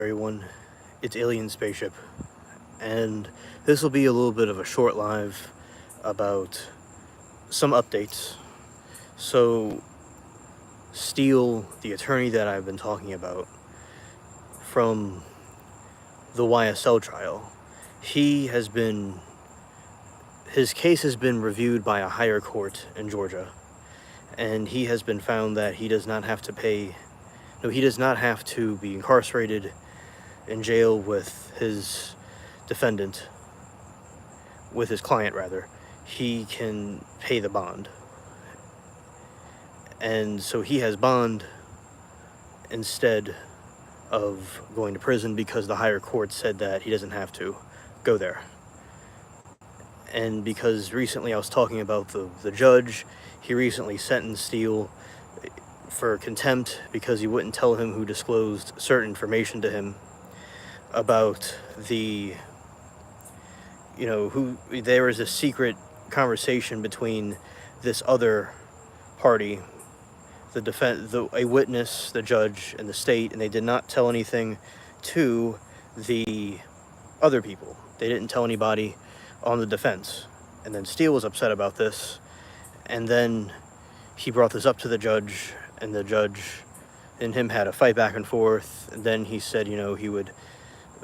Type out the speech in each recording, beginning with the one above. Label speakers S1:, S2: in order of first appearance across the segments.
S1: Everyone, it's Alien Spaceship, and this will be a little bit of a short live about some updates. So, Steele, the attorney that I've been talking about from the YSL trial, his case has been reviewed by a higher court in Georgia, and he has been found that he does not have to be incarcerated in jail with his client rather. He can pay the bond. And so he has bond instead of going to prison because the higher court said that he doesn't have to go there. And because recently I was talking about the judge, he recently sentenced Steele for contempt because he wouldn't tell him who disclosed certain information to him about there was a secret conversation between this other party, a witness, the judge, and the state, and they did not tell anything to the other people. They didn't tell anybody on the defense. And then Steele was upset about this, and then he brought this up to the judge, and the judge and him had a fight back and forth, and then he said,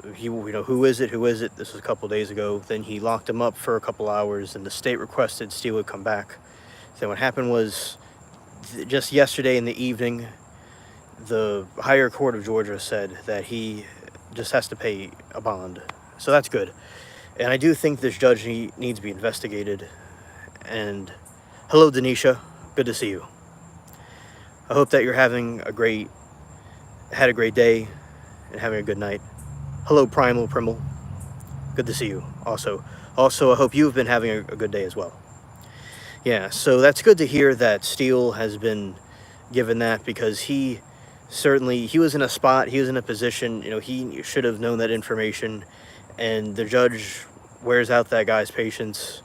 S1: who is it? This was a couple days ago. Then he locked him up for a couple hours, and the state requested Steele would come back. Then what happened was, just yesterday in the evening, the higher court of Georgia said that he just has to pay a bond. So that's good. And I do think this judge needs to be investigated. And hello, Denisha. Good to see you. I hope that you're having had a great day and having a good night. Hello, Primal. Good to see you. Also, I hope you've been having a good day as well. Yeah, so that's good to hear that Steele has been given that, because he was in a position, he should have known that information, and the judge wears out that guy's patience,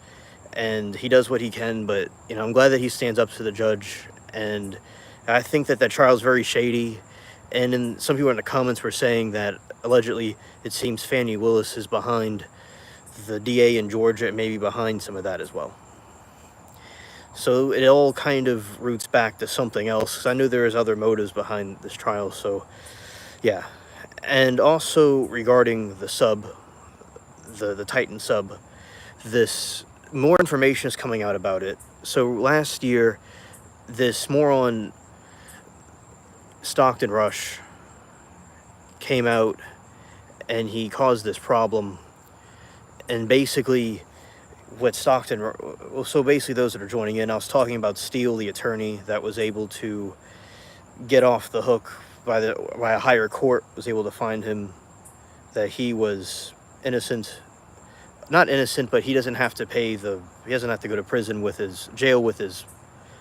S1: and he does what he can, but, I'm glad that he stands up to the judge, and I think that trial is very shady, and some people in the comments were saying that allegedly it seems Fani Willis is behind the DA in Georgia and maybe behind some of that as well. So it all kind of roots back to something else, because I knew there was other motives behind this trial, so yeah. And also regarding the sub, the Titan sub, more information is coming out about it. So last year, this moron Stockton Rush came out and he caused this problem, and basically those that are joining in, I was talking about Steele, the attorney that was able to get off the hook by a higher court, was able to find him that he was not innocent, but he doesn't have to he doesn't have to go to prison jail with his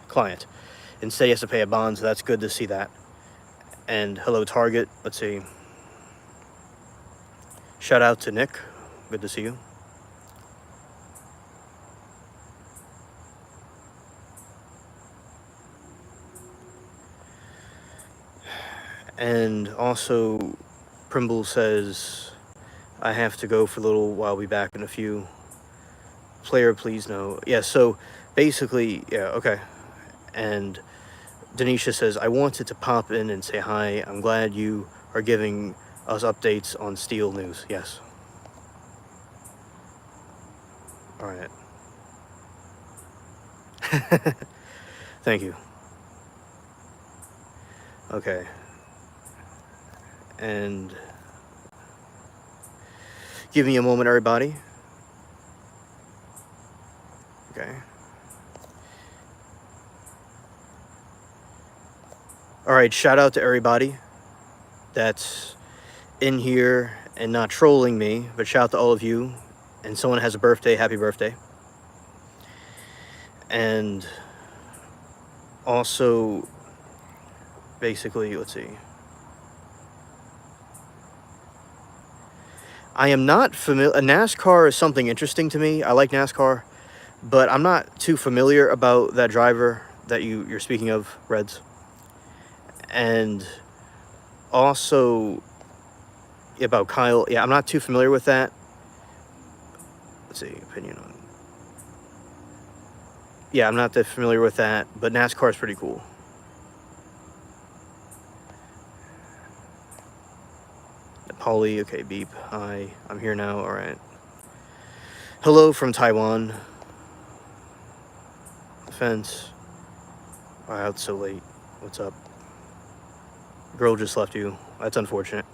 S1: client. Instead, he has to pay a bond, so that's good to see that. And hello, Target. Let's see. Shout out to Nick. Good to see you. And also, Primble says, I have to go for a little while, be back in a few. Player, please no. Yeah, so basically, yeah, okay. And Denisha says, I wanted to pop in and say hi. I'm glad you are giving us updates on Steele news. Yes. All right. Thank you. Okay. And give me a moment, everybody. Okay. All right, shout out to everybody that's in here and not trolling me, but shout out to all of you. And someone has a birthday, happy birthday. And also, basically, let's see. I am not familiar. NASCAR is something interesting to me. I like NASCAR, but I'm not too familiar about that driver that you're speaking of, Reds. And also, About Kyle. Yeah, I'm not too familiar with that. Let's see, opinion on. Yeah, I'm not that familiar with that, but NASCAR is pretty cool. Paulie, okay, beep. Hi, I'm here now. All right. Hello from Taiwan. Fence. Wow, it's so late. What's up? Girl just left you. That's unfortunate.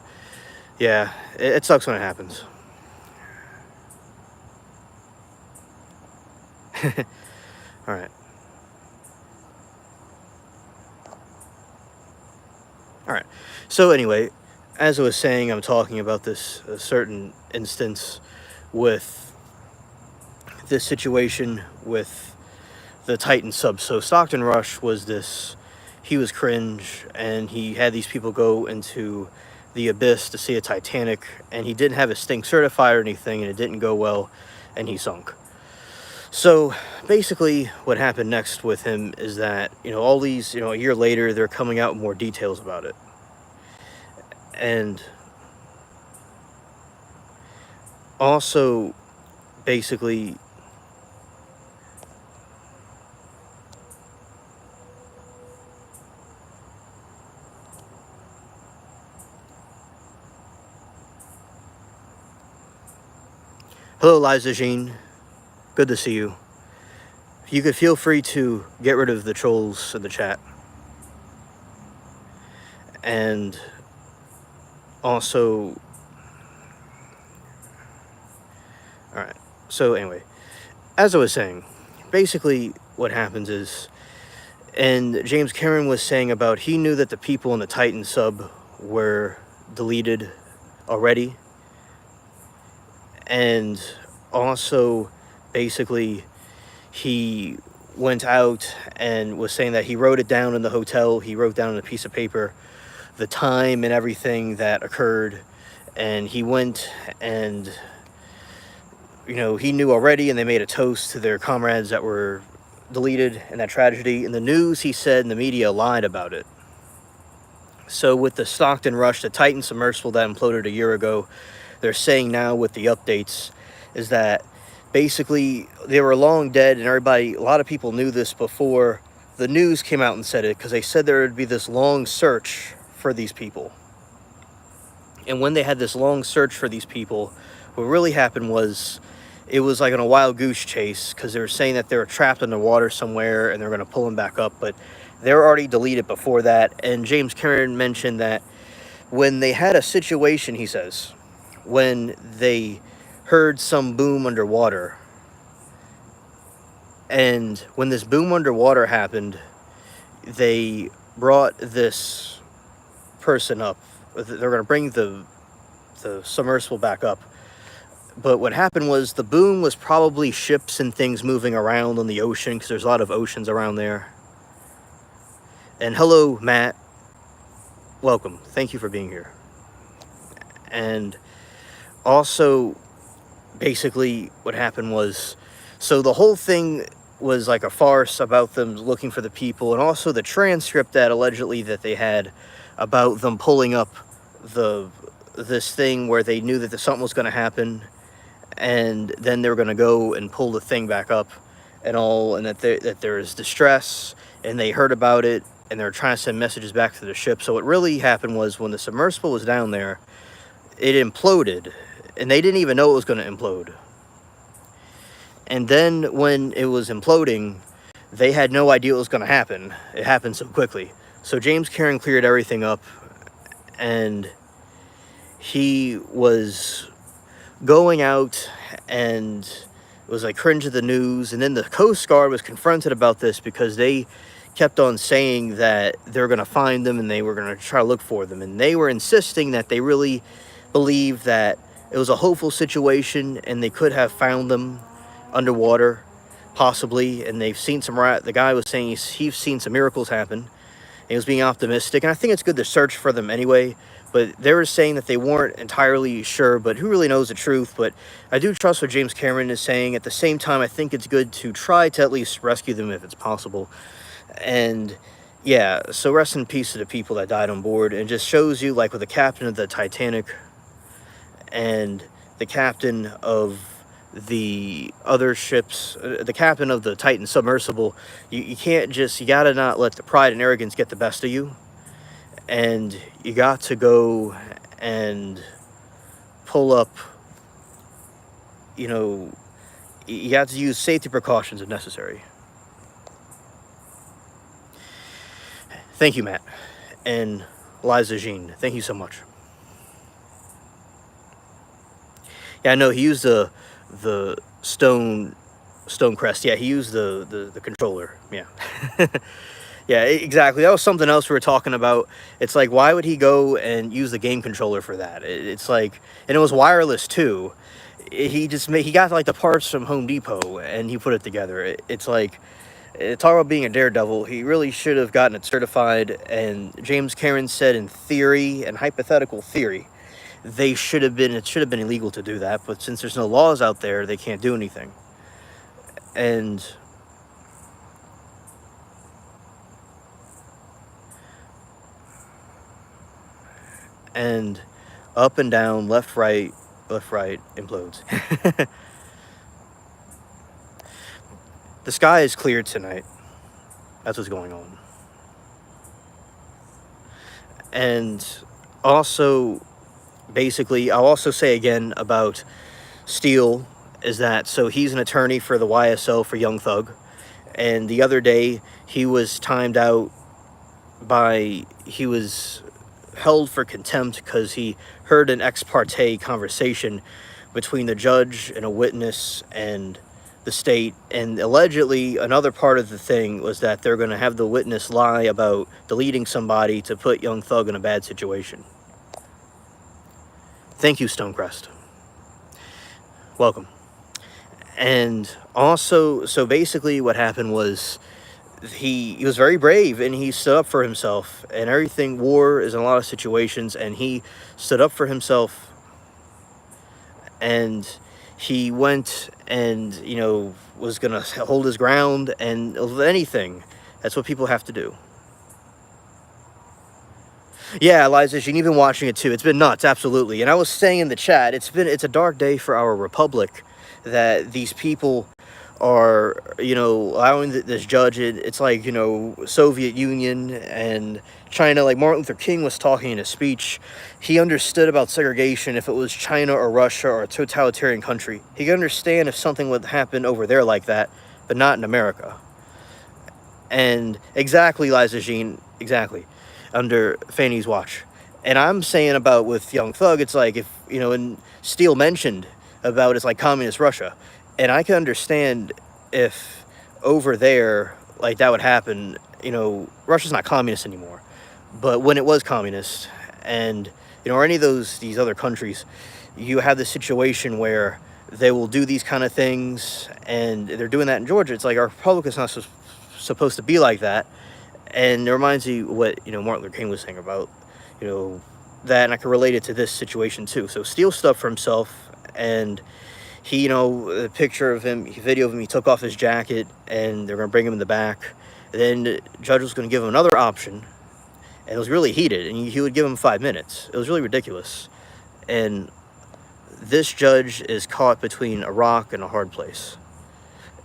S1: Yeah, it sucks when it happens. All right. All right. So anyway, as I was saying, I'm talking about this certain instance with this situation with the Titan sub. So Stockton Rush was this. He was cringe, and he had these people go into the abyss to see a Titanic, and he didn't have his thing certified or anything, and it didn't go well, and he sunk. So basically what happened next with him is that, all these, a year later, they're coming out with more details about it. And also, basically, hello, Liza Jean. Good to see you. You could feel free to get rid of the trolls in the chat. And also, all right. So anyway, as I was saying, basically what happens is, and James Cameron was saying about, he knew that the people in the Titan sub were deleted already. And also, basically, he went out and was saying that he wrote it down in the hotel. He wrote down on a piece of paper the time and everything that occurred. And he went and, he knew already, and they made a toast to their comrades that were deleted in that tragedy. And the news, he said, and the media lied about it. So with the Stockton Rush, the Titan submersible that imploded a year ago, they're saying now with the updates is that basically they were long dead, and a lot of people knew this before the news came out and said it, because they said there would be this long search for these people. And when they had this long search for these people, what really happened was it was like on a wild goose chase, because they were saying that they were trapped in the water somewhere and they're going to pull them back up, but they were already deleted before that. And James Cameron mentioned that when they had a situation, he says, when they heard some boom underwater, and when this boom underwater happened, they brought this person up. They're going to bring the submersible back up. But what happened was the boom was probably ships and things moving around on the ocean, because there's a lot of oceans around there. And hello, Matt. Welcome. Thank you for being here. And also, basically, what happened was, so the whole thing was like a farce about them looking for the people, and also the transcript that allegedly that they had about them pulling up this thing where they knew that something was going to happen, and then they were going to go and pull the thing back up and all, and that there is distress, and they heard about it, and they're trying to send messages back to the ship. So what really happened was, when the submersible was down there, it imploded, and they didn't even know it was going to implode. And then when it was imploding, they had no idea what was going to happen. It happened so quickly. So James Cameron cleared everything up, and he was going out, and it was like cringe of the news. And then the Coast Guard was confronted about this, because they kept on saying that they were going to find them and they were going to try to look for them. And they were insisting that they really believed that it was a hopeful situation and they could have found them underwater, possibly. And they've seen the guy was saying he's seen some miracles happen. And he was being optimistic. And I think it's good to search for them anyway. But they were saying that they weren't entirely sure, but who really knows the truth? But I do trust what James Cameron is saying. At the same time, I think it's good to try to at least rescue them if it's possible. And yeah, so rest in peace to the people that died on board. And it just shows you, like with the captain of the Titanic, and the captain of the other ships, the captain of the Titan submersible, you can't just, you gotta not let the pride and arrogance get the best of you, and you got to go and pull up, you know, you have to use safety precautions if necessary. Thank you, Matt. And Liza Jean, thank you so much. Yeah, I know he used the stone crest. Yeah, he used the controller. Yeah. Yeah, exactly. That was something else we were talking about. It's like, why would he go and use the game controller for that? It's like, and it was wireless too. He got like the parts from Home Depot and he put it together. It's like, talk about being a daredevil. He really should have gotten it certified. And James Cameron said, in theory and hypothetical theory, it should have been illegal to do that. But since there's no laws out there, they can't do anything. And up and down, left, right, implodes. The sky is clear tonight. That's what's going on. And also, basically, I'll also say again about Steele is that, so he's an attorney for the YSL for Young Thug. And the other day, he was held for contempt because he heard an ex parte conversation between the judge and a witness and the state, and allegedly another part of the thing was that they're going to have the witness lie about deleting somebody to put Young Thug in a bad situation. Thank you, Stonecrest. Welcome. And also, so basically what happened was he was very brave and he stood up for himself, and everything, war is in a lot of situations, and he stood up for himself, and he went and, you know, was gonna hold his ground, and anything, that's what people have to do. Yeah, Eliza, you've been watching it too. It's been nuts, absolutely. And I was saying in the chat, it's a dark day for our republic, that these people are, you know, allowing this judge, it's like, you know, Soviet Union and China. Like Martin Luther King was talking in a speech, he understood about segregation if it was China or Russia or a totalitarian country. He could understand if something would happen over there like that, but not in America. And exactly, Liza Jean, exactly, under Fanny's watch. And I'm saying about with Young Thug, it's like, if, you know, and Steele mentioned about, it's like communist Russia. And I can understand if over there, like, that would happen. You know, Russia's not communist anymore. But when it was communist, and, you know, or any of these other countries, you have this situation where they will do these kind of things, and they're doing that in Georgia. It's like, our republic is not supposed to be like that. And it reminds me what, you know, Martin Luther King was saying about, you know, that, and I can relate it to this situation too. So Steele stuff for himself, and he, you know, the picture of him, video of him, he took off his jacket, and they're going to bring him in the back. And then the judge was going to give him another option, and it was really heated, and he would give him 5 minutes. It was really ridiculous. And this judge is caught between a rock and a hard place.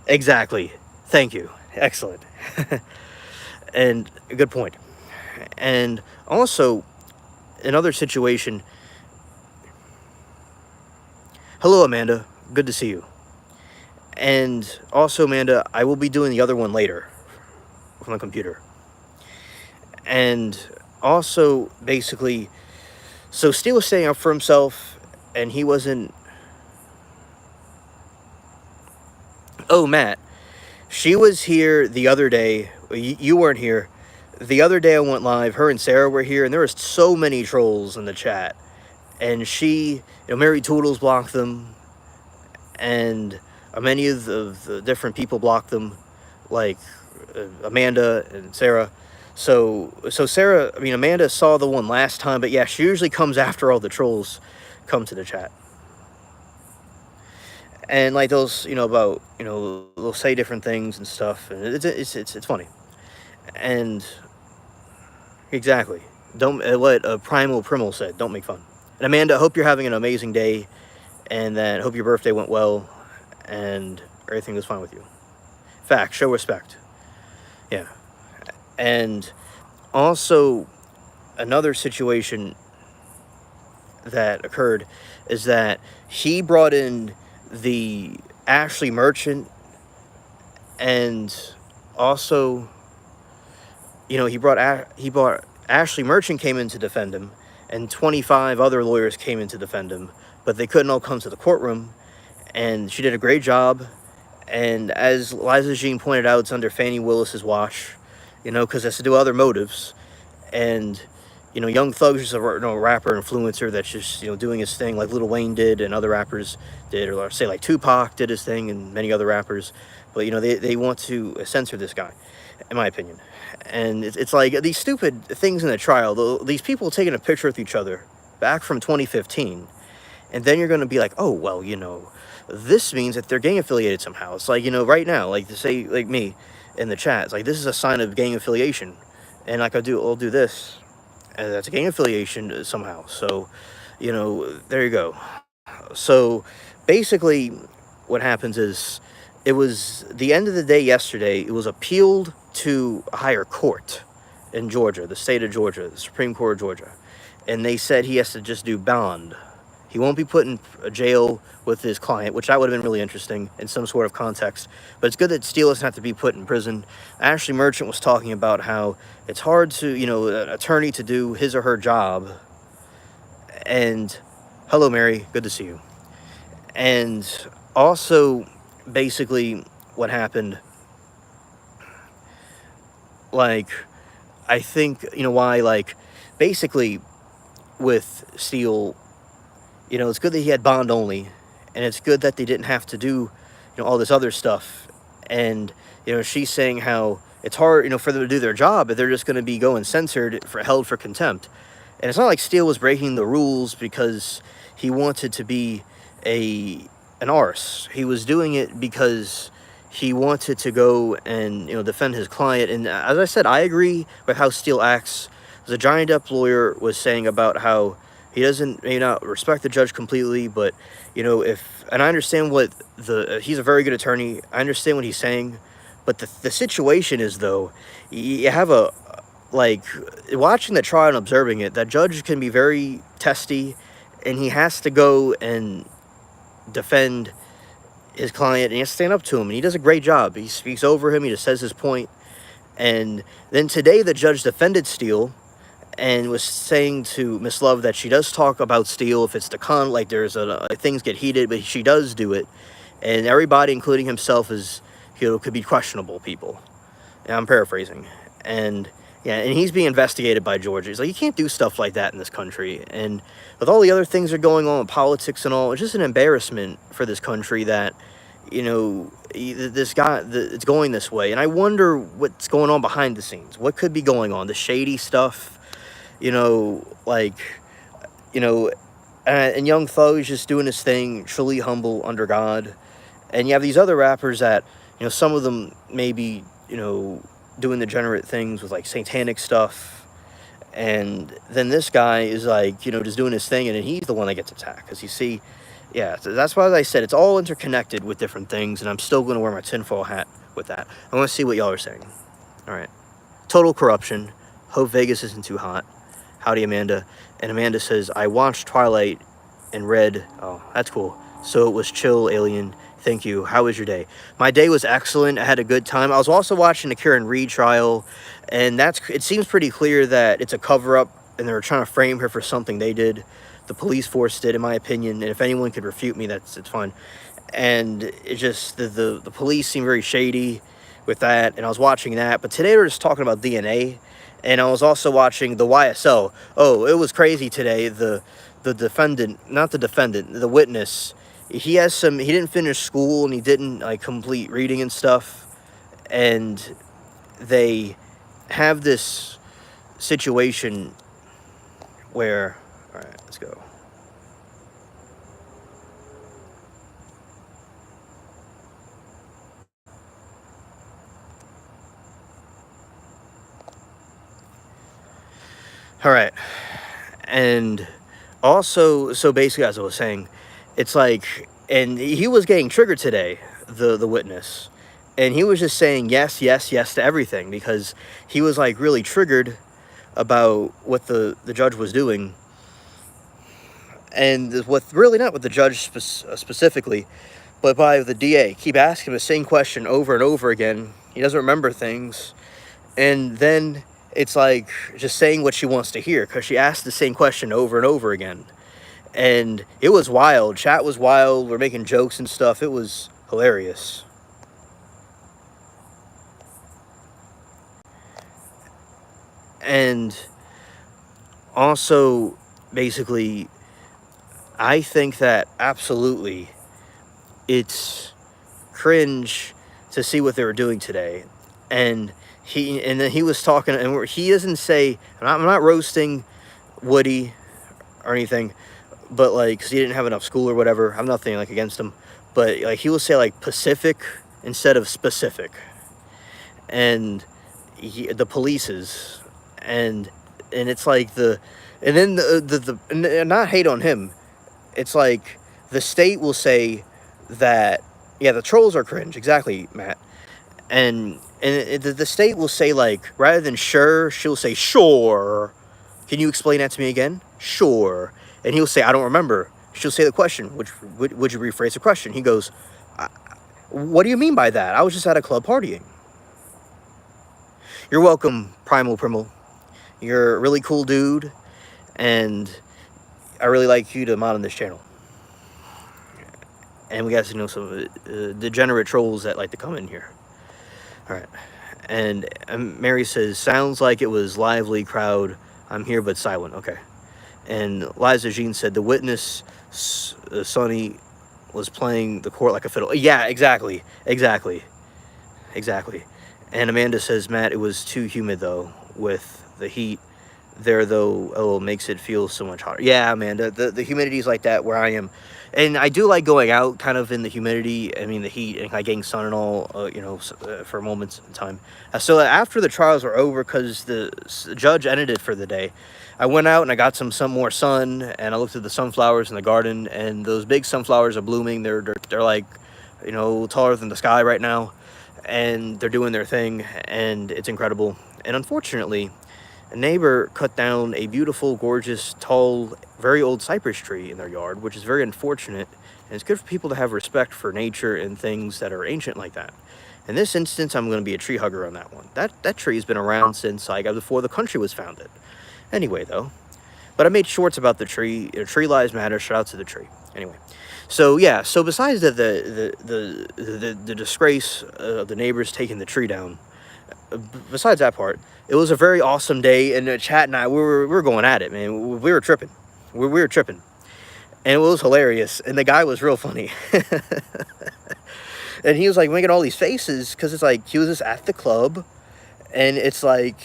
S1: Exactly. Thank you. Excellent. And a good point. And also, another situation. Hello, Amanda. Good to see you. And also, Amanda, I will be doing the other one later from the computer. And also, basically, so Steele was staying up for himself, and he wasn't. Oh, Matt, she was here the other day. You weren't here. The other day I went live, her and Sarah were here, and there was so many trolls in the chat. And she, you know, Mary Toodles blocked them, and many of the different people blocked them, like Amanda and Sarah. So Sarah, I mean, Amanda saw the one last time, but yeah, she usually comes after all the trolls come to the chat. And like those, you know, about, you know, they'll say different things and stuff, and it's funny. And exactly, don't, what Primal said, don't make fun. And Amanda, I hope you're having an amazing day, and that hope your birthday went well, and everything was fine with you. Fact, show respect. Yeah. And also, another situation that occurred is that he brought in the Ashley Merchant, and also, he brought Ashley Merchant came in to defend him, and 25 other lawyers came in to defend him, but they couldn't all come to the courtroom, and she did a great job. And as Liza Jean pointed out, it's under Fannie Willis's watch, because it has to do with other motives. And Young Thug's just a rapper influencer that's just doing his thing like Lil Wayne did and other rappers did, or say like Tupac did his thing and many other rappers. But they want to censor this guy, in my opinion. And it's like these stupid things in the trial. These people taking a picture with each other back from 2015, and then you're going to be like, oh well, this means that they're gang affiliated somehow. It's like right now, like to say like me in the chat, it's like this is a sign of gang affiliation, and like I'll do this, and that's a gang affiliation somehow. So, there you go. So, basically, what happens is, it was the end of the day yesterday. It was appealed to a higher court in Georgia, the state of Georgia, the Supreme Court of Georgia, and they said he has to just do bond. He won't be put in jail with his client, which that would have been really interesting in some sort of context. But it's good that Steele doesn't have to be put in prison. Ashley Merchant was talking about how it's hard to, an attorney to do his or her job. And hello, Mary. Good to see you. And also, basically, what happened, like, I think, why, like, basically, with Steele, it's good that he had bond only, and it's good that they didn't have to do, all this other stuff. And, she's saying how it's hard, for them to do their job, but they're just going to be going censored, held for contempt. And it's not like Steele was breaking the rules because he wanted to be an arse. He was doing it because he wanted to go and, defend his client. And as I said, I agree with how Steele acts. The Johnny Depp lawyer was saying about how he may not respect the judge completely, but, and I understand he's a very good attorney. I understand what he's saying, but the situation is, though, you have watching the trial and observing it, that judge can be very testy, and he has to go and defend his client, and he has to stand up to him, and he does a great job. He speaks over him, he just says his point. And then today the judge defended Steele and was saying to Miss Love that she does talk about Steele if it's like there's things get heated, but she does do it, and everybody, including himself, is could be questionable people. And I'm paraphrasing. And yeah, and he's being investigated by Georgia. He's like, you can't do stuff like that in this country. And with all the other things that are going on in politics and all, it's just an embarrassment for this country that, this guy, it's going this way. And I wonder what's going on behind the scenes. What could be going on? The shady stuff, and Young Thug is just doing his thing, truly humble under God. And you have these other rappers that, some of them maybe, doing degenerate things with like satanic stuff, and then this guy is like just doing his thing, and then he's the one that gets attacked because so that's why I said it's all interconnected with different things, and I'm still going to wear my tinfoil hat with that. I want to see what y'all are saying. All right, total corruption. Hope Vegas isn't too hot. Howdy, Amanda. And Amanda says, I watched Twilight and read. Oh, that's cool. So it was chill, alien. Thank you. How was your day? My day was excellent. I had a good time. I was also watching the Karen Reed trial, and it seems pretty clear that it's a cover-up, and they're trying to frame her for something they did. The police force did, in my opinion, and if anyone could refute me, it's fine. And it just, the police seem very shady with that, and I was watching that. But today we're just talking about DNA, and I was also watching the YSL. Oh, it was crazy today. The defendant, not the defendant, the witness, he didn't finish school, and he didn't complete reading and stuff, and they have this situation where, all right, let's go. All right, and Also, so basically, as I was saying, it's like, and he was getting triggered today, the witness, and he was just saying yes, yes, yes to everything because he was like really triggered about what the judge was doing, and what really not with the judge specifically, but by the DA. Keep asking him the same question over and over again. He doesn't remember things, and then it's like just saying what she wants to hear because she asked the same question over and over again. And it was wild. Chat was wild. We're making jokes and stuff. It was hilarious. And also, basically, I think that absolutely it's cringe to see what they were doing today. And then he was talking, and he doesn't say, I'm not roasting Woody or anything, but like, because he didn't have enough school or whatever. I have nothing like against him, but like he will say like Pacific instead of specific, and the police's, and it's like and then and not hate on him. It's like the state will say that, yeah, the trolls are cringe, exactly, Matt, and the state will say, like, rather than sure, she'll say sure. Can you explain that to me again? Sure. And he'll say, I don't remember. She'll say the question, which would you rephrase the question? He goes, what do you mean by that? I was just at a club partying. You're welcome, Primal. You're a really cool dude, and I really like you to mod on this channel. And we got to know some degenerate trolls that like to come in here. All right. And Mary says, sounds like it was lively crowd. I'm here but silent. Okay. And Liza Jean said, the witness, Sonny, was playing the court like a fiddle. Yeah, exactly. And Amanda says, Matt, it was too humid, though, with the heat there, though. Oh, makes it feel so much hotter. Yeah, Amanda, the humidity is like that where I am. And I do like going out kind of in the humidity, I mean, the heat, and like getting sun and all, for moments in time. So after the trials were over, because the judge ended it for the day, I went out and I got some more sun, and I looked at the sunflowers in the garden, and those big sunflowers are blooming. They're like, taller than the sky right now, and they're doing their thing, and it's incredible. And unfortunately, a neighbor cut down a beautiful, gorgeous, tall, very old cypress tree in their yard, which is very unfortunate, and it's good for people to have respect for nature and things that are ancient like that. In this instance, I'm going to be a tree hugger on that one. That tree has been around since before the country was founded. Anyway, though, but I made shorts about the tree. Tree lives matter. Shout out to the tree. Anyway, so yeah. So besides the disgrace of the neighbors taking the tree down, besides that part, it was a very awesome day. And Chat and I, we were going at it, man. We were tripping. We were tripping, and it was hilarious. And the guy was real funny. And he was like making all these faces because it's like he was just at the club, and it's like,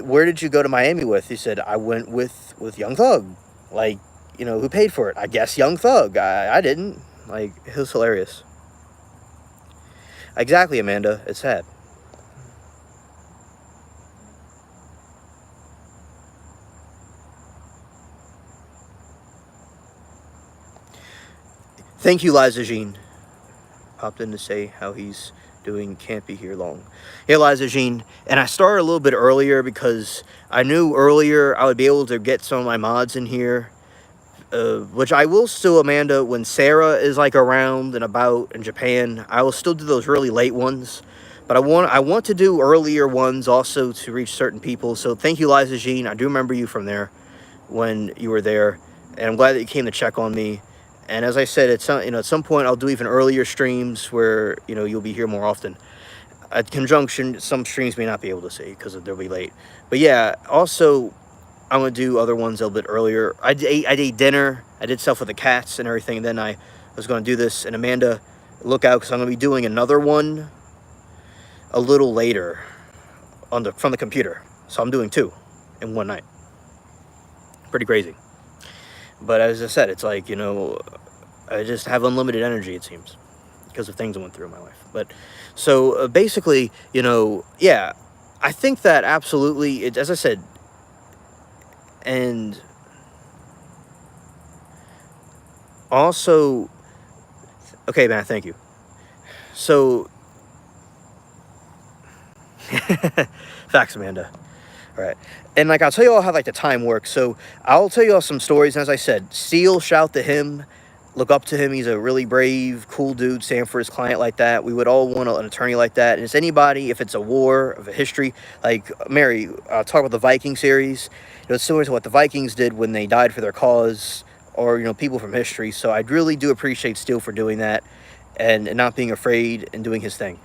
S1: where did you go to Miami with? He said, I went with Young Thug. Like, who paid for it? I guess Young Thug. I didn't. Like, it was hilarious. Exactly, Amanda. It's sad. Thank you, Liza Jean. Popped in to say how he's doing. Can't be here long. Hey, Liza Jean. And I started a little bit earlier because I knew earlier I would be able to get some of my mods in here, which I will still, Amanda, when Sarah is like around and about in Japan. I will still do those really late ones, but I want to do earlier ones also to reach certain people. So thank you, Liza Jean. I do remember you from there when you were there, and I'm glad that you came to check on me. And as I said, at some point I'll do even earlier streams where you'll be here more often. At conjunction, some streams may not be able to see because they'll be late. But yeah, also I'm gonna do other ones a little bit earlier. I ate dinner. I did stuff with the cats and everything. And then I was gonna do this. And Amanda, look out, because I'm gonna be doing another one a little later from the computer. So I'm doing 2 in one night. Pretty crazy. But as I said, it's like, I just have unlimited energy, it seems, because of things I went through in my life. But so basically, yeah, I think that absolutely, as I said, and Also, okay, man, thank you. So, facts, Amanda. All right. And like, I'll tell you all how like the time works. So I'll tell you all some stories. And as I said, Steele, shout to him, look up to him. He's a really brave, cool dude. Stand for his client like that. We would all want an attorney like that. And it's anybody, if it's a war, of a history, like Mary, talk about the Viking series. It's similar to what the Vikings did when they died for their cause, or, people from history. So I really do appreciate Steele for doing that and not being afraid and doing his thing.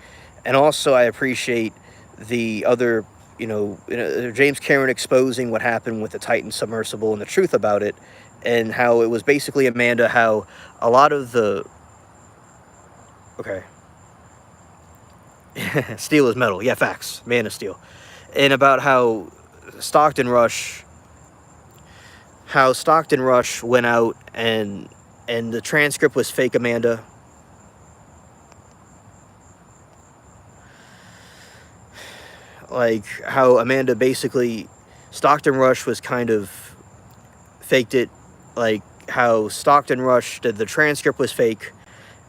S1: And also I appreciate the other, James Cameron exposing what happened with the Titan submersible and the truth about it, and how it was basically, Amanda, how a lot of the, okay, steel is metal, yeah, facts, man of steel, and about how Stockton Rush went out and the transcript was fake, Amanda. Like how Amanda basically, Stockton Rush was kind of faked it, like how Stockton Rush, the transcript was fake,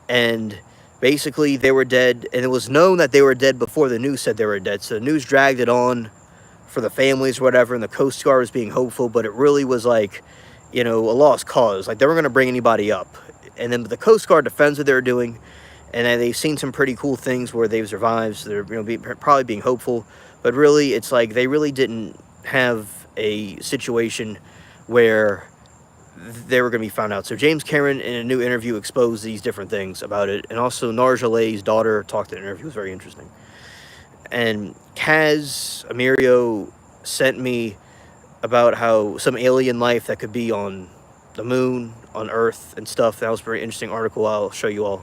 S1: and basically they were dead, and it was known that they were dead before the news said they were dead, so the news dragged it on for the families or whatever, and the Coast Guard was being hopeful, but it really was like, a lost cause, like they weren't going to bring anybody up. And then the Coast Guard defends what they were doing, and they've seen some pretty cool things where they've survived, so they're probably being hopeful. But really, it's like they really didn't have a situation where they were going to be found out. So James Cameron, in a new interview, exposed these different things about it. And also Narjalay's daughter talked in an interview. It was very interesting. And Kaz Amirio sent me about how some alien life that could be on the moon, on Earth, and stuff. That was a very interesting article. I'll show you all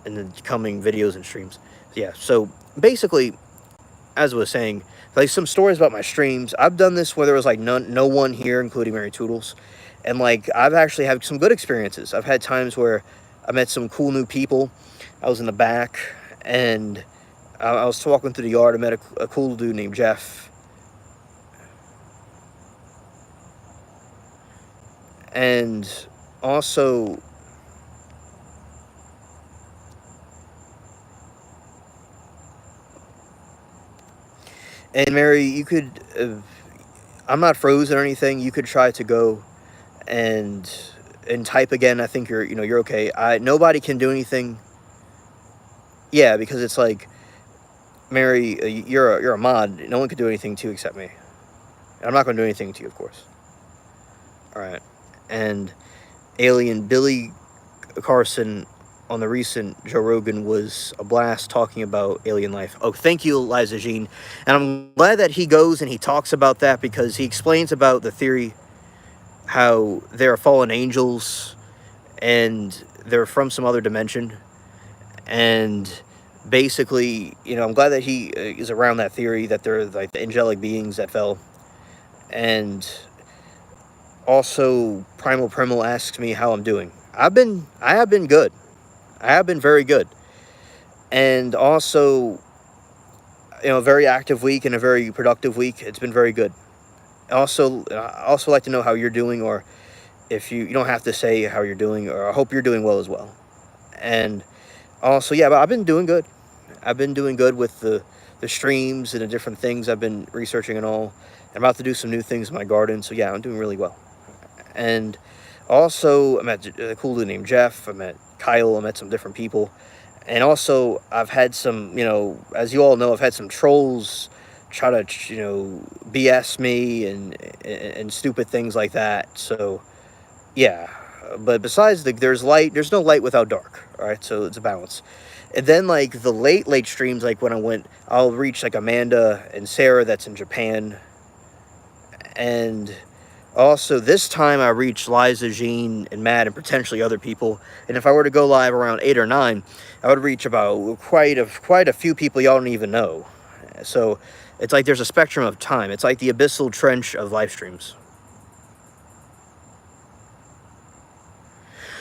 S1: in the coming videos and streams. Yeah, so basically, as I was saying, like some stories about my streams. I've done this where there was like no one here, including Mary Toodles, and like I've actually had some good experiences. I've had times where I met some cool new people. I was in the back, and I was walking through the yard. I met a cool dude named Jeff, and also, and Mary, you could, I'm not frozen or anything. You could try to go and type again. I think you're okay. Nobody can do anything. Yeah, because it's like, Mary, you're a mod. No one can do anything to you except me. And I'm not going to do anything to you, of course. All right. And Alien Billy Carson on the recent Joe Rogan was a blast talking about alien life. Oh, thank you, Liza Jean. And I'm glad that he goes and he talks about that, because he explains about the theory how there are fallen angels and they're from some other dimension. And basically, I'm glad that he is around that theory that they're like the angelic beings that fell. And also, Primal asks me how I'm doing. I have been good. I have been very good. And also, a very active week and a very productive week. It's been very good. I also like to know how you're doing, or if you don't have to say how you're doing, or I hope you're doing well as well. And also, yeah, but I've been doing good. I've been doing good with the streams and the different things I've been researching and all. I'm about to do some new things in my garden, so yeah, I'm doing really well. And also, I met a cool dude named Jeff. I met Kyle. I met some different people. And also, I've had some, as you all know, I've had some trolls try to, BS me and stupid things like that. So, yeah. But besides, there's no light without dark. All right, so it's a balance. And then, like, the late streams, like when I'll reach, like, Amanda and Sarah that's in Japan. And also, this time I reached Liza, Jean, and Matt, and potentially other people. And if I were to go live around 8 or 9, I would reach about quite a few people y'all don't even know. So it's like there's a spectrum of time. It's like the abyssal trench of live streams.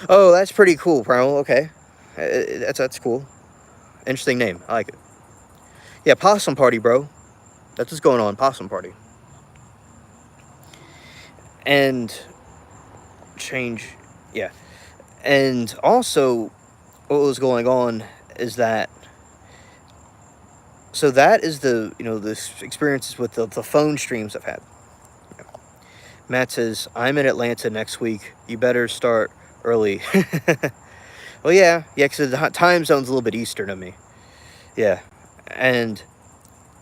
S1: Oh, that's pretty cool, Primal. Okay. That's cool. Interesting name. I like it. Yeah, Possum Party, bro. That's what's going on. Possum Party. And change. Yeah. And also, what was going on is that, so that is the, the experiences with the phone streams I've had. Matt says, I'm in Atlanta next week. You better start early. Well, yeah, because the time zone's a little bit Eastern of me. Yeah. And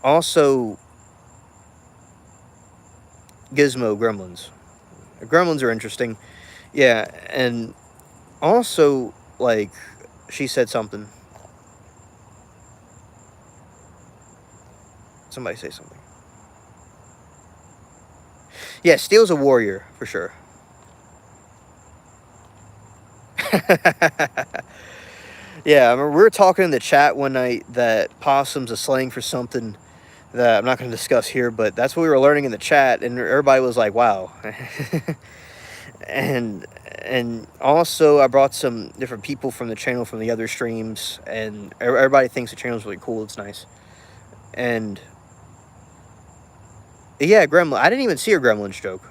S1: also, Gizmo Gremlins. Gremlins are interesting. Yeah, and also, like, she said something. Somebody say something. Yeah, Steel's a warrior, for sure. Yeah, I mean, we were talking in the chat one night that possum's a slang for something that I'm not going to discuss here, but that's what we were learning in the chat, and everybody was like, wow. and and also, I brought some different people from the channel from the other streams, and everybody thinks the channel's really cool. It's nice. And yeah, Gremlin. I didn't even see a Gremlins joke.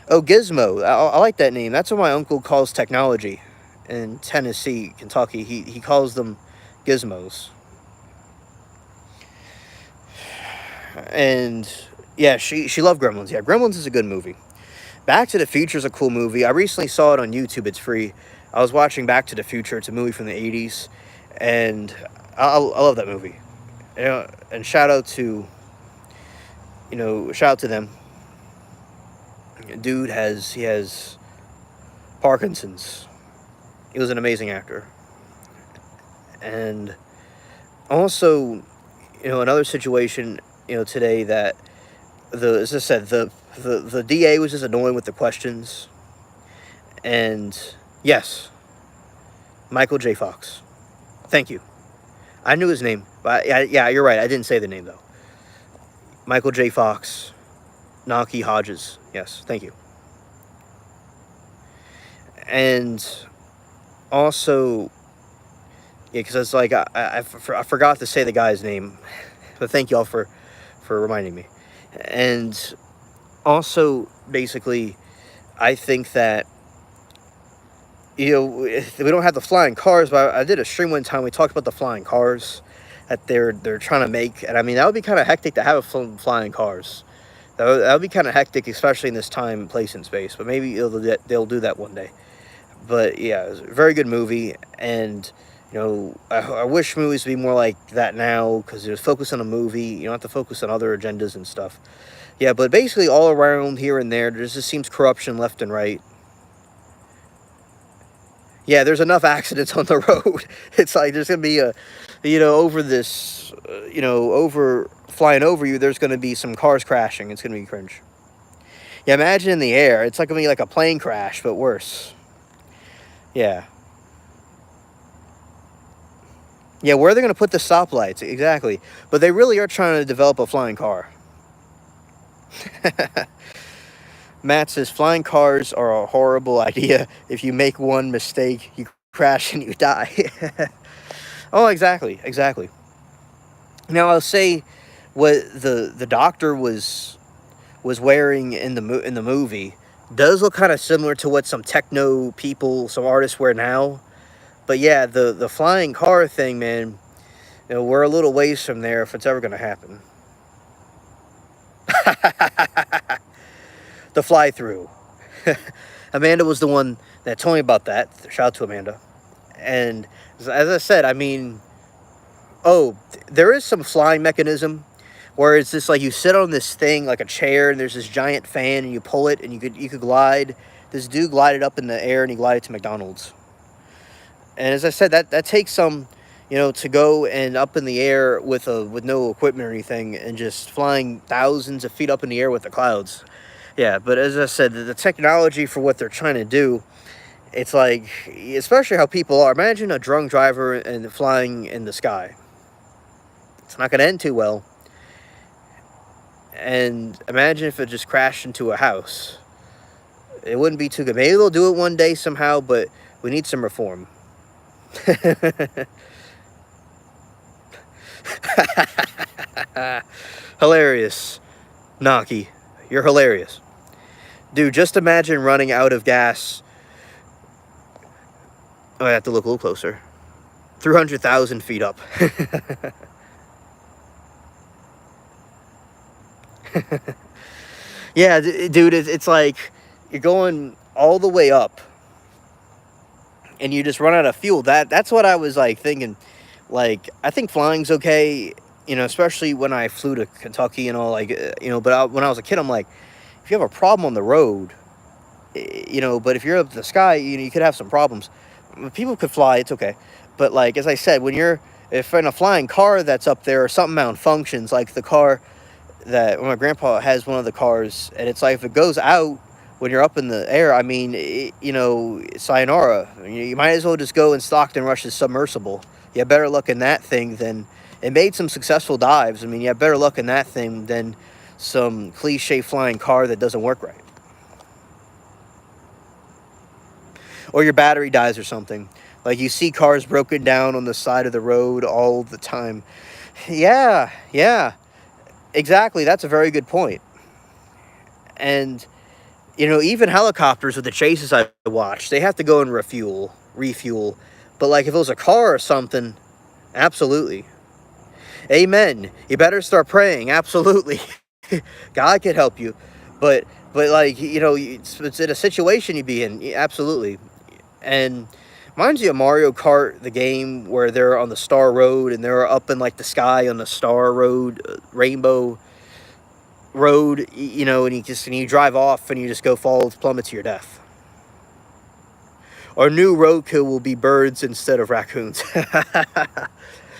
S1: Oh, Gizmo. I like that name. That's what my uncle calls technology in Tennessee, Kentucky. He calls them gizmos. And yeah, she loved Gremlins. Yeah, Gremlins is a good movie. Back to the Future is a cool movie. I recently saw it on YouTube. It's free. I was watching Back to the Future. It's a movie from the 80s. And I love that movie. And shout out to them. Dude has Parkinson's. He was an amazing actor. And also, another situation, today that as I said, the DA was just annoying with the questions. And yes, Michael J. Fox. Thank you. I knew his name, but yeah, you're right. I didn't say the name though. Michael J. Fox, Naki Hodges. Yes, thank you. And also, yeah, because it's like I forgot to say the guy's name, but thank y'all for reminding me. And also, basically, I think that we don't have the flying cars, but I did a stream one time. We talked about the flying cars that they're trying to make, and I mean that would be kind of hectic to have flying cars. That would be kind of hectic, especially in this time, place, and space. But maybe they'll do that one day. But yeah, it's a very good movie, and I wish movies would be more like that now, because there's focus on a movie. You don't have to focus on other agendas and stuff. Yeah, but basically all around here and there just seems corruption left and right. Yeah, there's enough accidents on the road. It's like there's going to be over this, over flying over you, there's going to be some cars crashing. It's going to be cringe. Yeah, imagine in the air. It's like going to be like a plane crash, but worse. Yeah. Yeah, where are they going to put the stoplights? Exactly. But they really are trying to develop a flying car. Matt says, flying cars are a horrible idea. If you make one mistake, you crash and you die. Oh, exactly. Now, I'll say what the doctor was wearing in the movie does look kind of similar to what some techno people, some artists wear now. But yeah, the flying car thing, man, we're a little ways from there if it's ever going to happen. The fly through. Amanda was the one that told me about that. Shout out to Amanda. And as I said, I mean, there is some flying mechanism where it's just like you sit on this thing like a chair, and there's this giant fan, and you pull it, and you could glide. This dude glided up in the air, and he glided to McDonald's. And as I said, that takes some, to go and up in the air with no equipment or anything, and just flying thousands of feet up in the air with the clouds. Yeah, but as I said, the technology for what they're trying to do, it's like, especially how people are. Imagine a drunk driver and flying in the sky. It's not going to end too well. And imagine if it just crashed into a house. It wouldn't be too good. Maybe they'll do it one day somehow, but we need some reform. Hilarious. Naki, you're hilarious. Dude, just imagine running out of gas. Oh, I have to look a little closer. 300,000 feet up. Yeah, dude, it's like you're going all the way up and you just run out of fuel. That's what I was like thinking. Like, I think flying's okay, especially when I flew to Kentucky and all, like, but when I was a kid, I'm like, if you have a problem on the road, but if you're up the sky, you could have some problems. People could fly, it's okay. But, like, as I said, if in a flying car that's up there or something malfunctions, like the car that when my grandpa has one of the cars, and it's like if it goes out when you're up in the air, I mean, sayonara. You might as well just go and Stockton rush the submersible. You have better luck in that thing than it made some successful dives. I mean, you have better luck in that thing than some cliche flying car that doesn't work right, or your battery dies or something. Like you see cars broken down on the side of the road all the time. Yeah, exactly. That's a very good point. And even helicopters with the chases I watch, they have to go and refuel. But like if it was a car or something, absolutely. Amen. You better start praying. Absolutely. God can help you. But like, it's in a situation you'd be in. Absolutely. And reminds you of Mario Kart, the game where they're on the Star Road and they're up in like the sky on the Star Road, Rainbow Road, and you drive off and you just go fall plummet to your death. Our new roadkill will be birds instead of raccoons.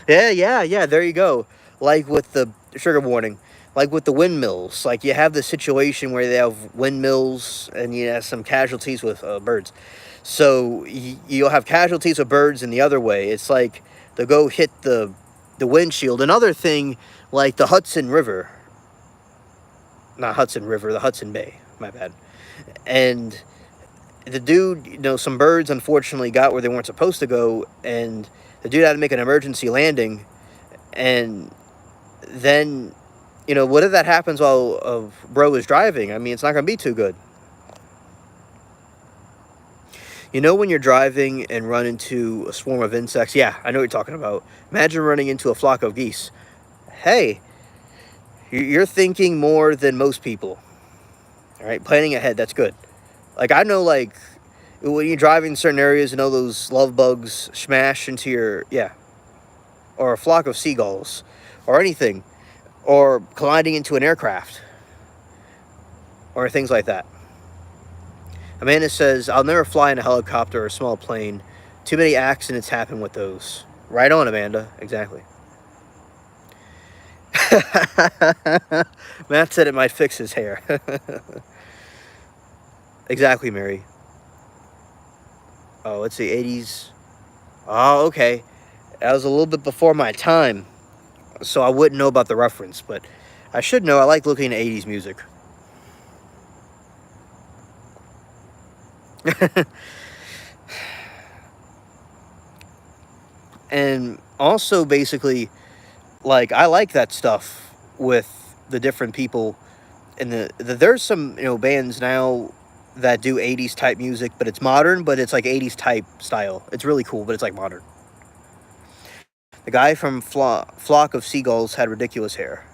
S1: Yeah. There you go. Like with the trigger warning, like with the windmills. Like you have the situation where they have windmills and you have some casualties with birds. So you'll have casualties of birds in the other way. It's like they'll go hit the windshield. Another thing, like the Hudson River. Not Hudson River, the Hudson Bay. My bad. And the dude, some birds unfortunately got where they weren't supposed to go, and the dude had to make an emergency landing. And then, what if that happens while bro is driving? I mean, it's not going to be too good. When you're driving and run into a swarm of insects, yeah, I know what you're talking about. Imagine running into a flock of geese. Hey, you're thinking more than most people. All right, planning ahead, that's good. Like, I know, like, when you're driving in certain areas, those love bugs smash into or a flock of seagulls, or anything, or colliding into an aircraft, or things like that. Amanda says, I'll never fly in a helicopter or a small plane. Too many accidents happen with those. Right on, Amanda. Exactly. Matt said it might fix his hair. Exactly, Mary. Oh, let's see, 80s. Oh, okay. That was a little bit before my time, so I wouldn't know about the reference, but I should know. I like looking at 80s music. And also, basically, like, I like that stuff with the different people. And there's some, bands now that do 80s type music, but it's modern, but it's like 80s type style. It's really cool, but it's like modern. The guy from Flock of Seagulls had ridiculous hair.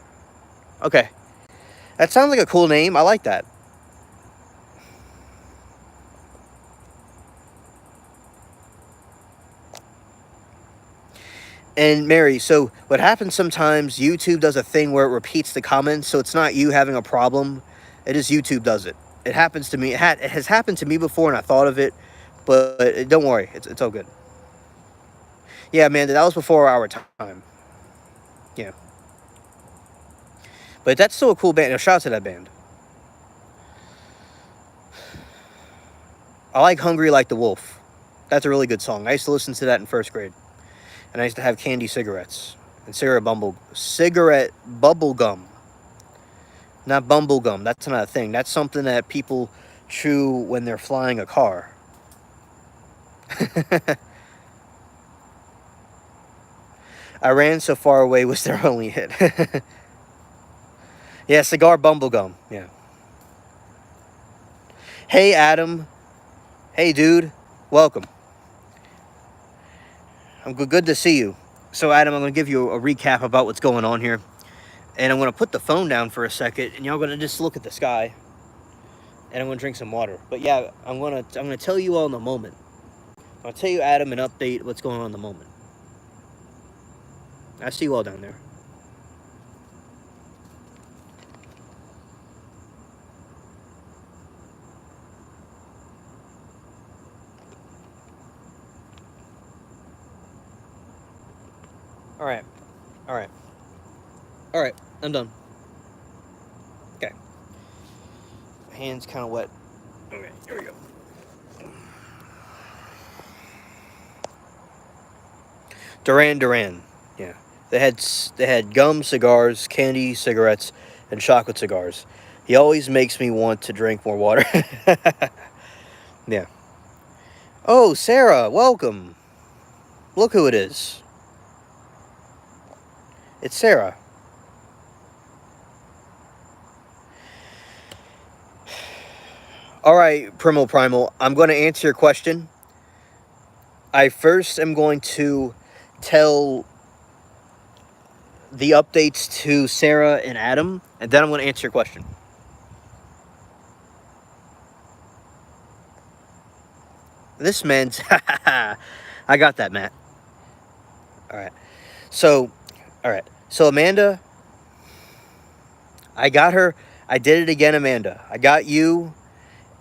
S1: Okay. That sounds like a cool name. I like that. And Mary, so what happens sometimes, YouTube does a thing where it repeats the comments, so it's not you having a problem. It is YouTube does it. It happens to me. It has happened to me before, and I thought of it, but don't worry. It's all good. Yeah, Amanda, that was before our time. Yeah. But that's still a cool band. Shout out to that band. I like Hungry Like the Wolf. That's a really good song. I used to listen to that in first grade. And I used to have candy cigarettes. And cigarette bubble gum. Not bumble gum. That's not a thing. That's something that people chew when they're flying a car. I ran so far away was their only hit. Yeah, cigar bumble gum. Yeah. Hey, Adam. Hey, dude. Welcome. I'm good to see you. So, Adam, I'm going to give you a recap about what's going on here. And I'm going to put the phone down for a second, and y'all going to just look at the sky. And I'm going to drink some water. But yeah, I'm going to tell you all in a moment. I'll tell you, Adam, an update what's going on in the moment. I see you all down there. All right. I'm done. Okay. My hand's kind of wet. Okay, here we go. Duran. Yeah. They had gum, cigars, candy, cigarettes, and chocolate cigars. He always makes me want to drink more water. Yeah. Oh, Sarah, welcome. Look who it is. It's Sarah. All right, Primal, I'm going to answer your question. I first am going to tell the updates to Sarah and Adam, and then I'm going to answer your question. This man's... I got that, Matt. All right. So Amanda, I got her. I did it again, Amanda. I got you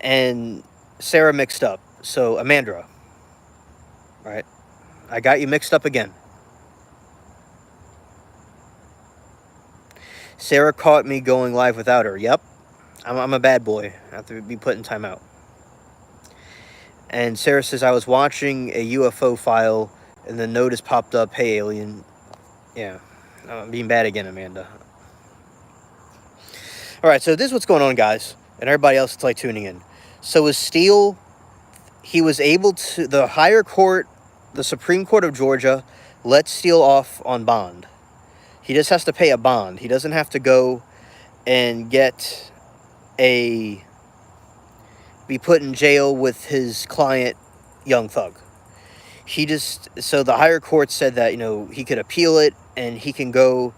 S1: and Sarah mixed up. So, Amandra. All right. I got you mixed up again. Sarah caught me going live without her. Yep. I'm a bad boy. I have to be put in timeout. And Sarah says, I was watching a UFO file and the notice popped up, hey, alien. Yeah. I'm being bad again, Amanda. All right, so this is what's going on, guys. And everybody else that's like tuning in. So with Steele, he was able to, the higher court, the Supreme Court of Georgia, let Steele off on bond. He just has to pay a bond. He doesn't have to go and be put in jail with his client, Young Thug. So the higher court said that, he could appeal it and he can go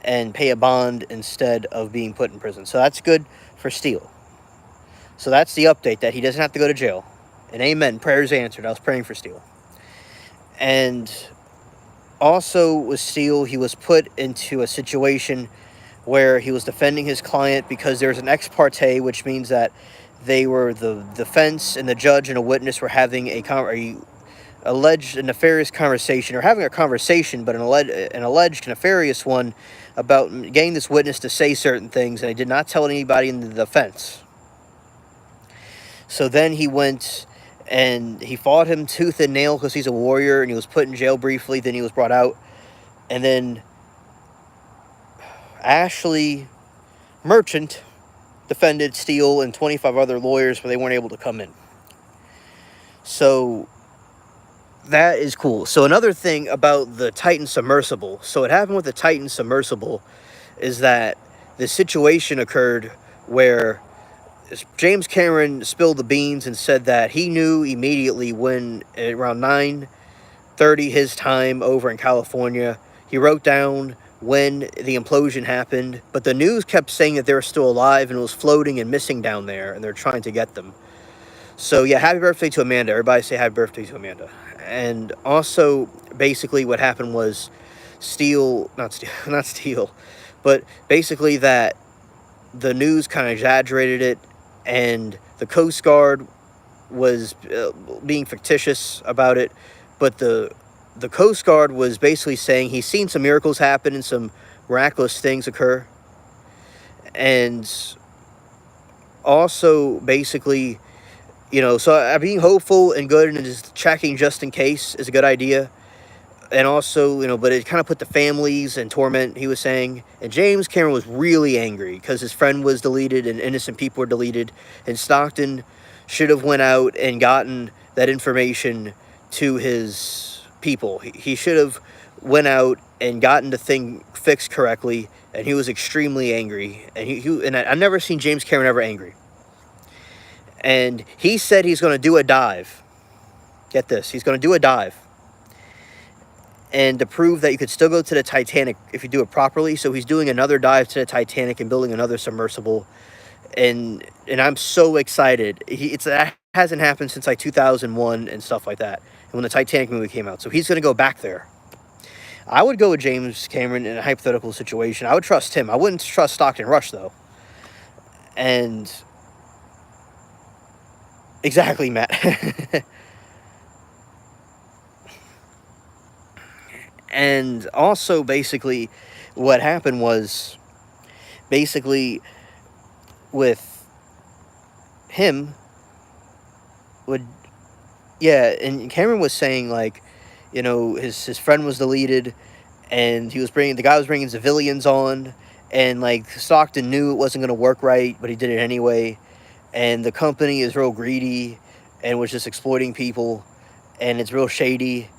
S1: and pay a bond instead of being put in prison. So that's good for Steele. So that's the update, that he doesn't have to go to jail. And amen, prayers answered. I was praying for Steele. And also with Steele, he was put into a situation where he was defending his client because there's an ex parte, which means that the defense and the judge and a witness were having alleged nefarious conversation, or having a conversation, but an alleged nefarious one, about getting this witness to say certain things, and he did not tell anybody in the defense. So then he went and he fought him tooth and nail because he's a warrior, and he was put in jail briefly. Then he was brought out, and then Ashley Merchant defended Steele and 25 other lawyers, but they weren't able to come in. So that is cool. So another thing about the Titan submersible. So what happened with the Titan submersible is that the situation occurred where James Cameron spilled the beans and said that he knew immediately when, around 9:30 his time over in California, he wrote down when the implosion happened, but the news kept saying that they were still alive and was floating and missing down there, and they're trying to get them. So yeah, happy birthday to Amanda. Everybody say happy birthday to Amanda. And also, basically what happened was not Steele, but basically that the news kind of exaggerated it, and the Coast Guard was being fictitious about it, but the Coast Guard was basically saying he's seen some miracles happen and some miraculous things occur. And also, basically, so being hopeful and good and just checking just in case is a good idea. And also, but it kind of put the families in torment, he was saying. And James Cameron was really angry because his friend was deleted and innocent people were deleted. And Stockton should have went out and gotten that information to his people. He should have went out and gotten the thing fixed correctly. And he was extremely angry. And I've never seen James Cameron ever angry. And he said he's going to do a dive. Get this, he's going to do a dive. And to prove that you could still go to the Titanic if you do it properly. So he's doing another dive to the Titanic and building another submersible. And I'm so excited. That hasn't happened since like 2001 and stuff like that. And when the Titanic movie came out. So he's going to go back there. I would go with James Cameron in a hypothetical situation. I would trust him. I wouldn't trust Stockton Rush, though. And exactly, Matt. And also, basically, what happened was, basically, with him, and Cameron was saying, like, you know, his friend was deleted, and the guy was bringing civilians on, and, like, Stockton knew it wasn't going to work right, but he did it anyway, and the company is real greedy, and was just exploiting people, and it's real shady,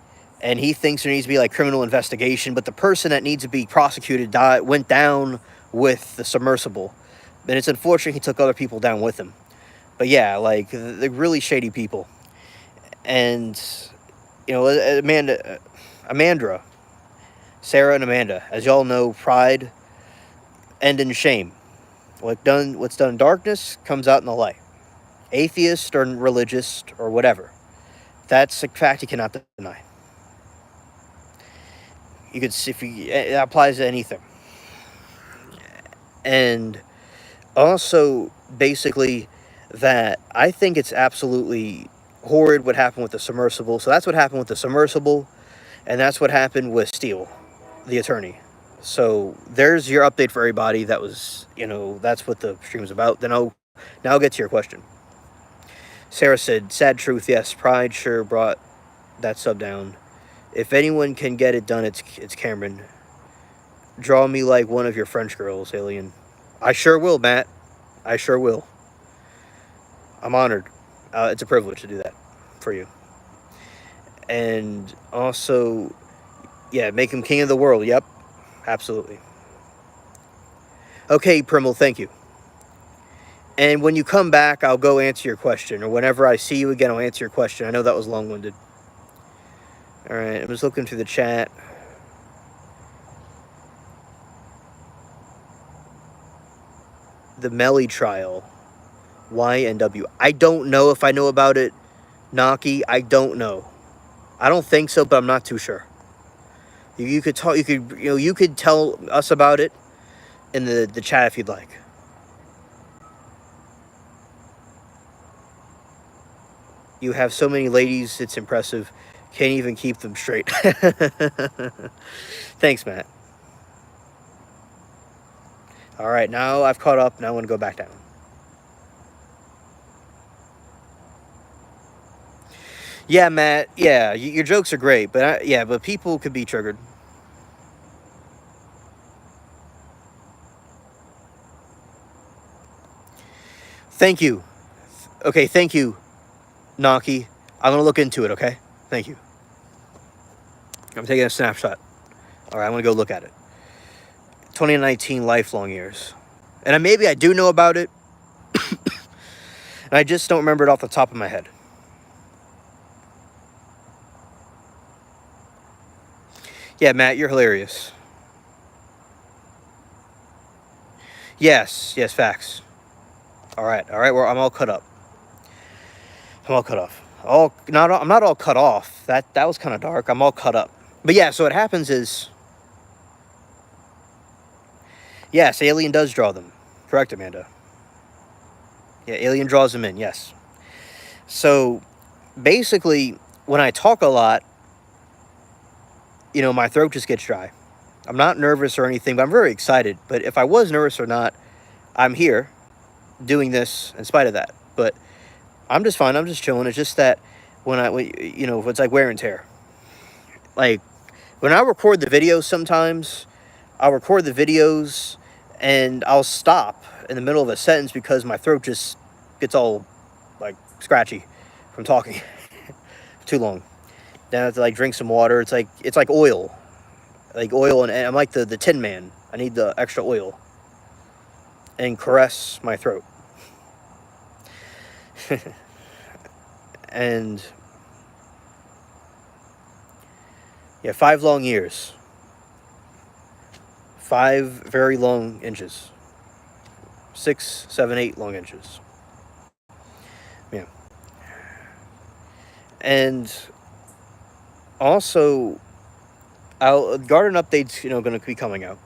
S1: and he thinks there needs to be, like, criminal investigation, but the person that needs to be prosecuted went down with the submersible, and it's unfortunate he took other people down with him. But yeah, like, they're really shady people. And, you know, Amanda, Sarah and Amanda, as y'all know, pride end in shame. What's done in darkness comes out in the light. Atheist or religious or whatever. That's a fact you cannot deny. It applies to anything. And also, basically, that I think it's absolutely horrid what happened with the submersible. So that's what happened with the submersible, and that's what happened with Steele, the attorney. So there's your update for everybody. That was, you know, that's what the stream was about. Now I'll get to your question. Sarah said, sad truth, yes, pride sure brought that sub down. If anyone can get it done, it's Cameron. Draw me like one of your French girls, alien. I sure will, Matt. I sure will. I'm honored. It's a privilege to do that for you. And also, yeah, make him king of the world. Yep, absolutely. Okay, Primal, thank you. And when you come back, I'll go answer your question. Or whenever I see you again, I'll answer your question. I know that was long-winded. All right, I'm just looking through the chat. The Melly trial. YNW. I don't know if I know about it, Naki. I don't know. I don't think so, but I'm not too sure. You could tell us about it in the chat if you'd like. You have so many ladies, it's impressive. Can't even keep them straight. Thanks, Matt. All right, now I've caught up. Now I want to go back down. Yeah, Matt. Yeah, your jokes are great, but but people could be triggered. Thank you. Okay, thank you, Naki. I'm gonna look into it. Okay, thank you. I'm taking a snapshot. All right, I'm gonna go look at it. 2019 lifelong years, and maybe I do know about it, and I just don't remember it off the top of my head. Yeah, Matt, you're hilarious. Yes, facts. All right. Well, I'm all cut up. I'm all cut off. I'm not all cut off. That was kind of dark. I'm all cut up. But yeah, so what happens is, yes, Alien does draw them. Correct, Amanda. Yeah, Alien draws them in. Yes. So basically, when I talk a lot, you know, my throat just gets dry. I'm not nervous or anything, but I'm very excited. But if I was nervous or not, I'm here doing this in spite of that. But I'm just fine. I'm just chilling. It's just that it's like wear and tear. Like, when I record the videos sometimes, I'll record the videos and I'll stop in the middle of a sentence because my throat just gets all, like, scratchy from talking too long. Then I have to, like, drink some water. It's like oil. Like oil, and I'm like the Tin Man. I need the extra oil. And caress my throat. And yeah, 5 long years. 5 very long inches. 6, 7, 8 long inches. Yeah. And also, garden updates, going to be coming out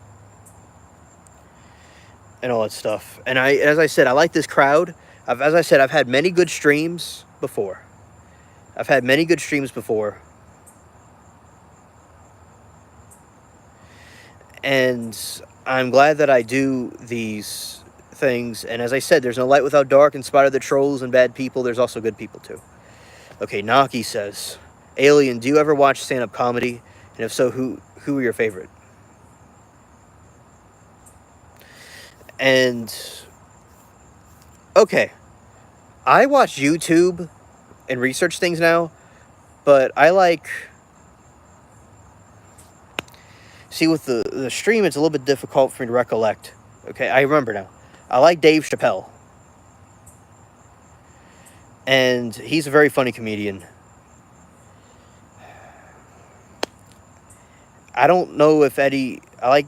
S1: and all that stuff. And as I said, I like this crowd. As I said, I've had many good streams before. And I'm glad that I do these things. And as I said, there's no light without dark. In spite of the trolls and bad people, there's also good people too. Okay, Naki says, Alien, do you ever watch stand-up comedy? And if so, who are your favorite? And okay, I watch YouTube and research things now, but I like... See, with the stream, it's a little bit difficult for me to recollect. Okay, I remember now. I like Dave Chappelle. And he's a very funny comedian. I don't know if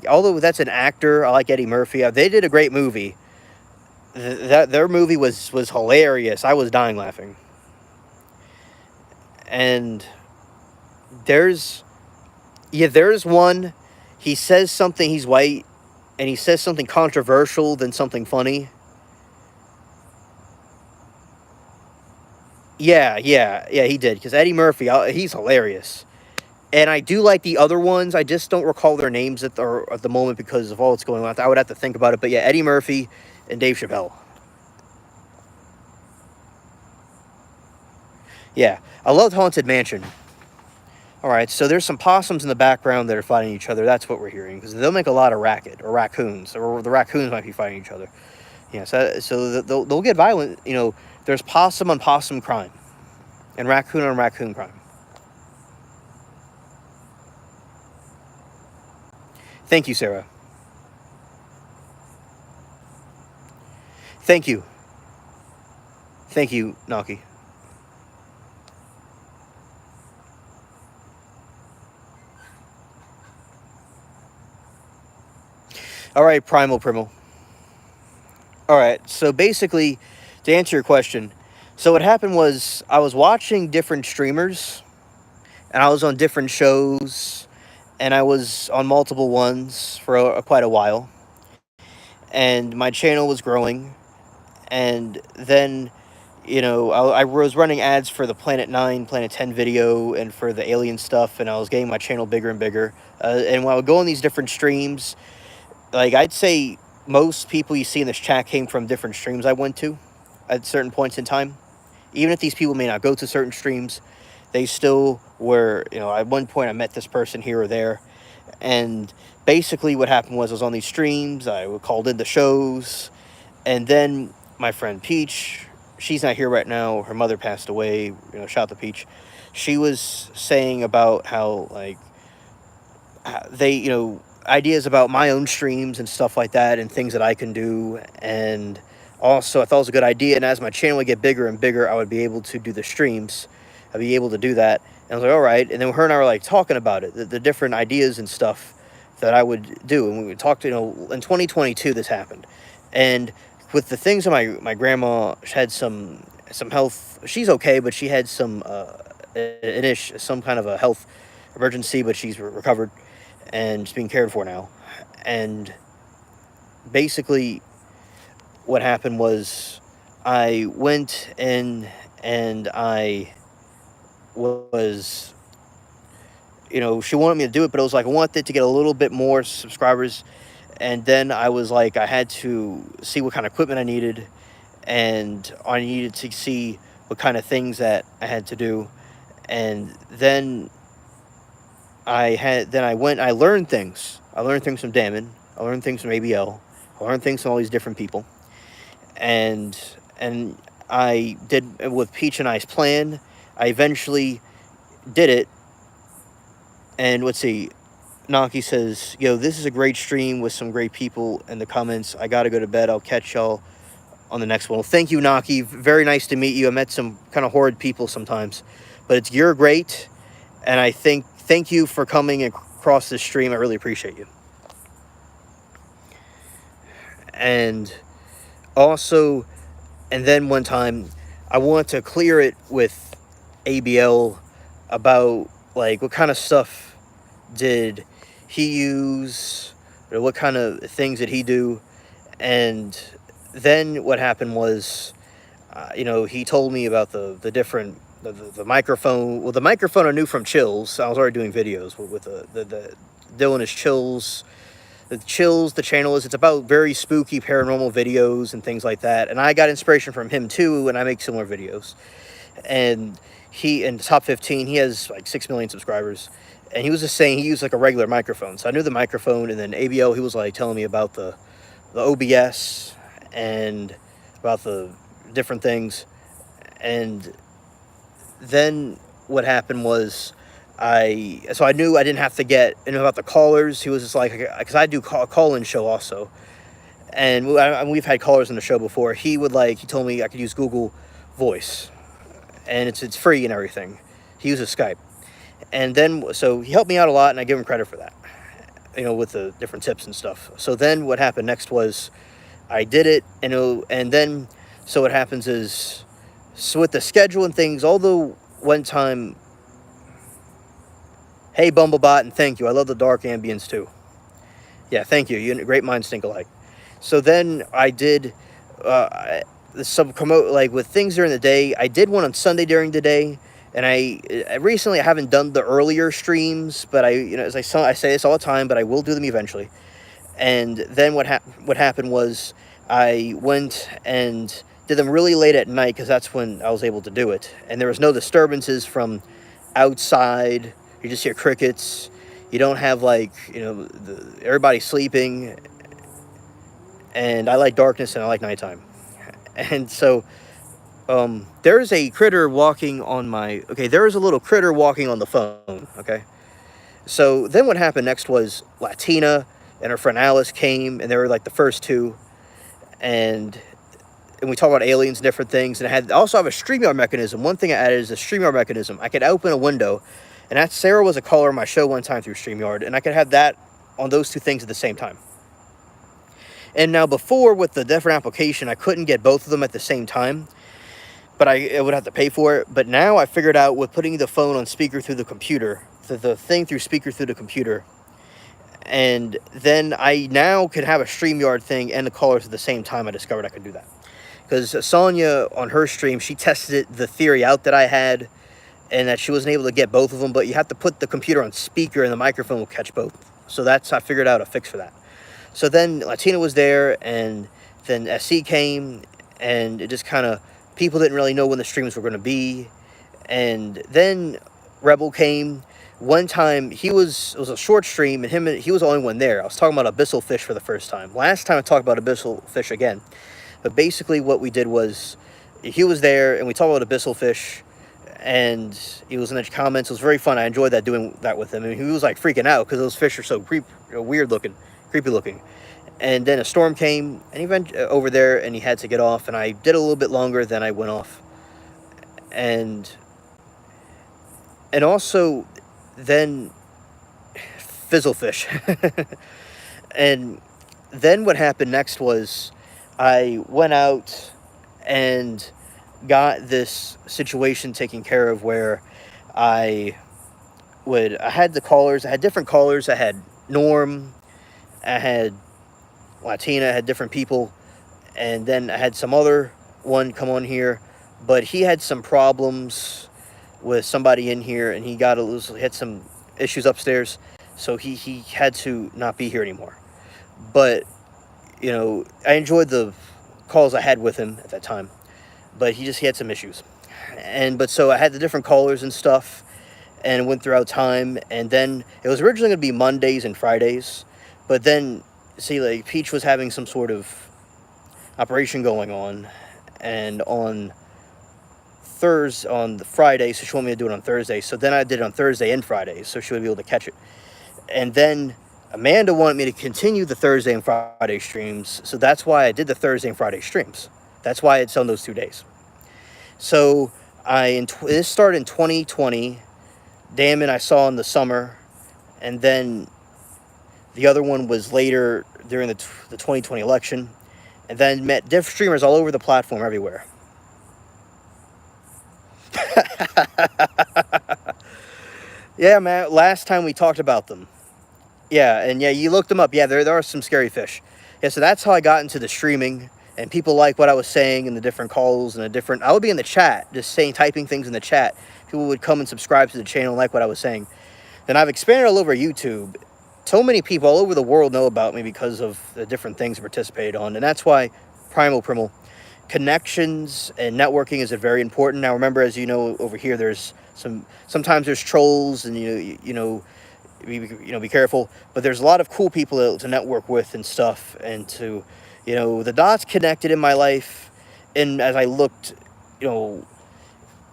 S1: although that's an actor, I like Eddie Murphy. They did a great movie. Their movie was hilarious. I was dying laughing. And there's one, he says something, he's white, and he says something controversial than something funny. Yeah, he did. Because Eddie Murphy, he's hilarious. And I do like the other ones. I just don't recall their names at the moment because of all that's going on. I would have to think about it. But yeah, Eddie Murphy and Dave Chappelle. Yeah, I loved Haunted Mansion. All right, so there's some possums in the background that are fighting each other. That's what we're hearing, because they'll make a lot of racket, or raccoons, or the raccoons might be fighting each other. Yeah, so they'll get violent. There's possum on possum crime, and raccoon on raccoon crime. Thank you, Sarah. Thank you. Thank you, Naki. All right, Primal Primal. All right, so basically, to answer your question, so what happened was I was watching different streamers, and I was on different shows, and I was on multiple ones for quite a while, and my channel was growing, and then, I was running ads for the Planet 9, Planet 10 video, and for the alien stuff, and I was getting my channel bigger and bigger, and when I would go on these different streams, like, I'd say most people you see in this chat came from different streams I went to at certain points in time. Even if these people may not go to certain streams, they still were, at one point I met this person here or there. And basically what happened was I was on these streams, I called in the shows, and then my friend Peach, she's not here right now, her mother passed away, shout out to Peach. She was saying about how, like, they, ideas about my own streams and stuff like that and things that I can do. And also I thought it was a good idea, and as my channel would get bigger and bigger, I would be able to do the streams. I'd be able to do that. And I was like, all right. And then her and I were like talking about it, the different ideas and stuff that I would do. And we would talk to, in 2022 this happened. And with the things that my grandma had some health, she's okay, but she had some some kind of a health emergency, but she's recovered and she's being cared for now. And basically what happened was I went in and I was, she wanted me to do it, but it was like I wanted to get a little bit more subscribers. And then I was like, I had to see what kind of equipment I needed, and I needed to see what kind of things that I had to do. And then I learned things. I learned things from Damon. I learned things from ABL. I learned things from all these different people. And I did, with Peach and I's plan, I eventually did it. And let's see, Naki says, yo, this is a great stream with some great people in the comments. I gotta go to bed. I'll catch y'all on the next one. Well, thank you, Naki. Very nice to meet you. I met some kind of horrid people sometimes, but you're great, and I thank you for coming across this stream. I really appreciate you. And also, and then one time, I want to clear it with ABL about like what kind of stuff did he use, or what kind of things did he do. And then what happened was, he told me about the different the microphone. Well, the microphone I knew from Chills. I was already doing videos with the Dylan is Chills. The Chills, the channel it's about very spooky paranormal videos and things like that. And I got inspiration from him too, and I make similar videos. And he, in the top 15, he has like 6 million subscribers. And he was just saying he used like a regular microphone. So I knew the microphone, and then ABL, he was like telling me about the OBS and about the different things. And then what happened was, I knew I didn't have to get about the callers. He was just like, because I do a call-in show also, and we've had callers on the show before. He told me I could use Google Voice, and it's free and everything. He uses Skype, and then so he helped me out a lot, and I give him credit for that, with the different tips and stuff. So then what happened next was, I did it, and then so what happens is, so with the schedule and things, although one time. Hey, Bumblebot, and thank you. I love the dark ambience, too. Yeah, thank you. Great minds think alike. So then I did some with things during the day. I did one on Sunday during the day, and I recently haven't done the earlier streams, but as I say this all the time, but I will do them eventually. And then what happened was, I went and did them really late at night, because that's when I was able to do it. And there was no disturbances from outside. You just hear crickets. You don't have everybody sleeping. And I like darkness, and I like nighttime. And so there's a critter walking on there is a little critter walking on the phone. Okay. So then what happened next was Latina and her friend Alice came, and they were like the first two. And we talk about aliens and different things. And I also have a StreamYard mechanism. One thing I added is a StreamYard mechanism. I could open a window. And Sarah was a caller on my show one time through StreamYard, and I could have that on those two things at the same time. And now before, with the different application, I couldn't get both of them at the same time, but I would have to pay for it. But now I figured out with putting the phone on speaker through the computer, the thing through speaker through the computer, and then I now can have a StreamYard thing and the callers at the same time. I discovered I could do that. Because Sonia, on her stream, she tested the theory out that I had, and that she wasn't able to get both of them, but you have to put the computer on speaker and the microphone will catch both. So I figured out a fix for that. So then Latina was there, and then SC came, and it just kind of, people didn't really know when the streams were going to be. And then Rebel came. One time, it was a short stream, and he was the only one there. I was talking about abyssal fish for the first time. Last time I talked about abyssal fish again. But basically what we did was, he was there, and we talked about abyssal fish, and he was in the comments. It was very fun. I enjoyed doing that with him. I mean, he was like freaking out because those fish are so weird looking, creepy looking. And then a storm came, and he went over there, and he had to get off. And I did a little bit longer than I went off. And also then fizzlefish. And then what happened next was, I went out and got this situation taken care of where I had the callers. I had different callers. I had Norm, I had Latina, I had different people, and then I had some other one come on here, but he had some problems with somebody in here, and he had some issues upstairs, so he had to not be here anymore. But I enjoyed the calls I had with him at that time, but he had some issues. But so I had the different callers and stuff, and it went throughout time. And then it was originally going to be Mondays and Fridays, but then Peach was having some sort of operation going on, and on the Friday, so she wanted me to do it on Thursday. So then I did it on Thursday and Friday, so she would be able to catch it. And then Amanda wanted me to continue the Thursday and Friday streams, so that's why I did the Thursday and Friday streams. That's why it's on those 2 days. So this started in 2020. Damon I saw in the summer, and then the other one was later during the 2020 election, and then met different streamers all over the platform everywhere. Yeah, man, last time we talked about them. Yeah, and yeah, you looked them up. Yeah, there are some scary fish. Yeah, so that's how I got into the streaming, and people like what I was saying in the different calls and I would be in the chat, just typing things in the chat. People would come and subscribe to the channel and like what I was saying. Then I've expanded all over YouTube. So many people all over the world know about me because of the different things I participated on, and that's why Primal connections and networking is very important. Now, remember, as you know, over here, there's sometimes there's trolls, and be careful. But there's a lot of cool people to network with and stuff, and to, the dots connected in my life. And as I looked,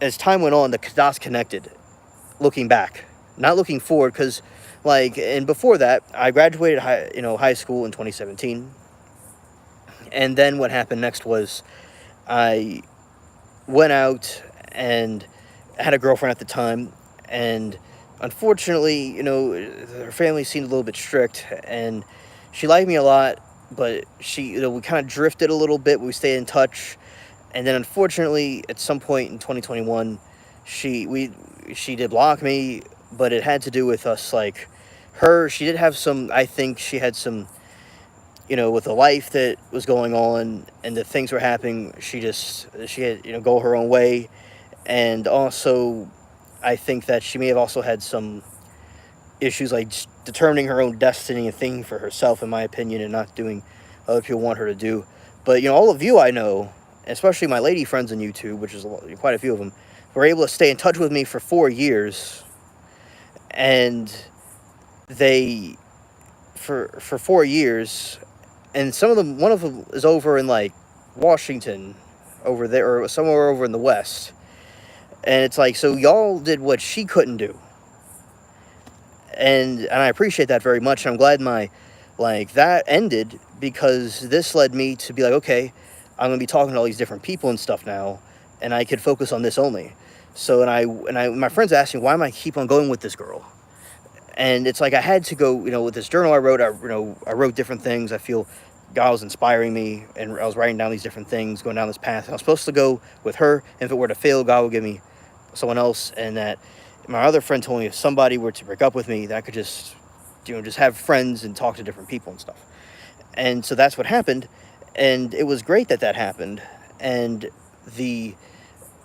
S1: as time went on, the dots connected. Looking back, not looking forward, because, and before that, I graduated high school in 2017. And then what happened next was I went out and had a girlfriend at the time, and unfortunately, her family seemed a little bit strict, and she liked me a lot, but we kind of drifted a little bit, but we stayed in touch. And then unfortunately, at some point in 2021, she did block me, but it had to do with us, she did have some, I think she had some, with the life that was going on and the things were happening, she had, go her own way. And also, I think that she may have also had some issues, like determining her own destiny and thinking for herself, in my opinion, and not doing what other people want her to do. But, all of you I know, especially my lady friends on YouTube, which is quite a few of them, were able to stay in touch with me for 4 years. And they, for 4 years, and one of them is over in, Washington, over there, or somewhere over in the West. And it's so y'all did what she couldn't do. And I appreciate that very much. And I'm glad that ended, because this led me to be okay, I'm going to be talking to all these different people and stuff now, and I could focus on this only. So, my friends asked me, why am I keep on going with this girl? And it's I had to go, with this journal I wrote, I wrote different things. I feel God was inspiring me, and I was writing down these different things, going down this path. And I was supposed to go with her. And if it were to fail, God would give me someone else. And that my other friend told me, if somebody were to break up with me, that I could just have friends and talk to different people and stuff. And so that's what happened. And it was great that happened. And the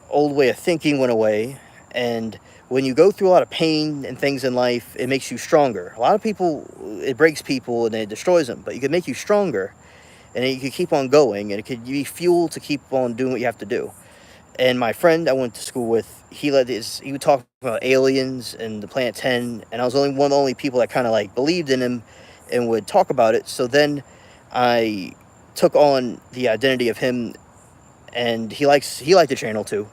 S1: old way of thinking went away. And when you go through a lot of pain and things in life, it makes you stronger. A lot of people, it breaks people and it destroys them, but it can make you stronger, and you can keep on going, and it could be fuel to keep on doing what you have to do. And my friend I went to school with, he would talk about aliens and the Planet 10, and I was one of the only people that kind of believed in him and would talk about it. So then I took on the identity of him, and he liked the channel too.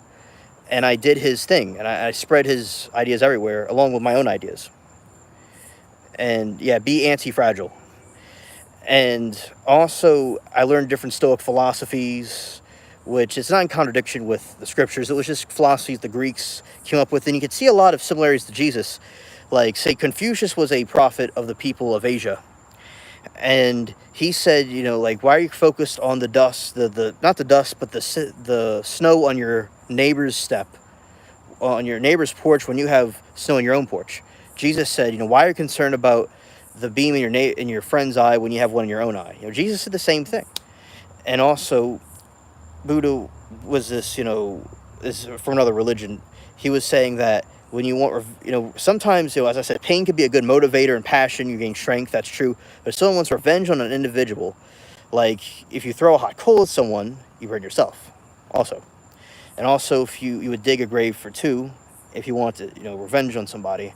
S1: And I did his thing, and I spread his ideas everywhere, along with my own ideas. And yeah, be anti-fragile. And also, I learned different Stoic philosophies, which is not in contradiction with the scriptures. It was just philosophies the Greeks came up with, and you could see a lot of similarities to Jesus. Say, Confucius was a prophet of the people of Asia. And he said, why are you focused on the dust, not the dust, but the snow on your neighbor's step, on your neighbor's porch, when you have snow on your own porch? Jesus said, why are you concerned about the beam in your friend's eye when you have one in your own eye? Jesus said the same thing. And also, Buddha was this from another religion. He was saying that when you want, sometimes, as I said, pain can be a good motivator and passion. You gain strength. That's true. But if someone wants revenge on an individual, if you throw a hot coal at someone, you hurt yourself also. And also, if you would dig a grave for two, if you want to, revenge on somebody.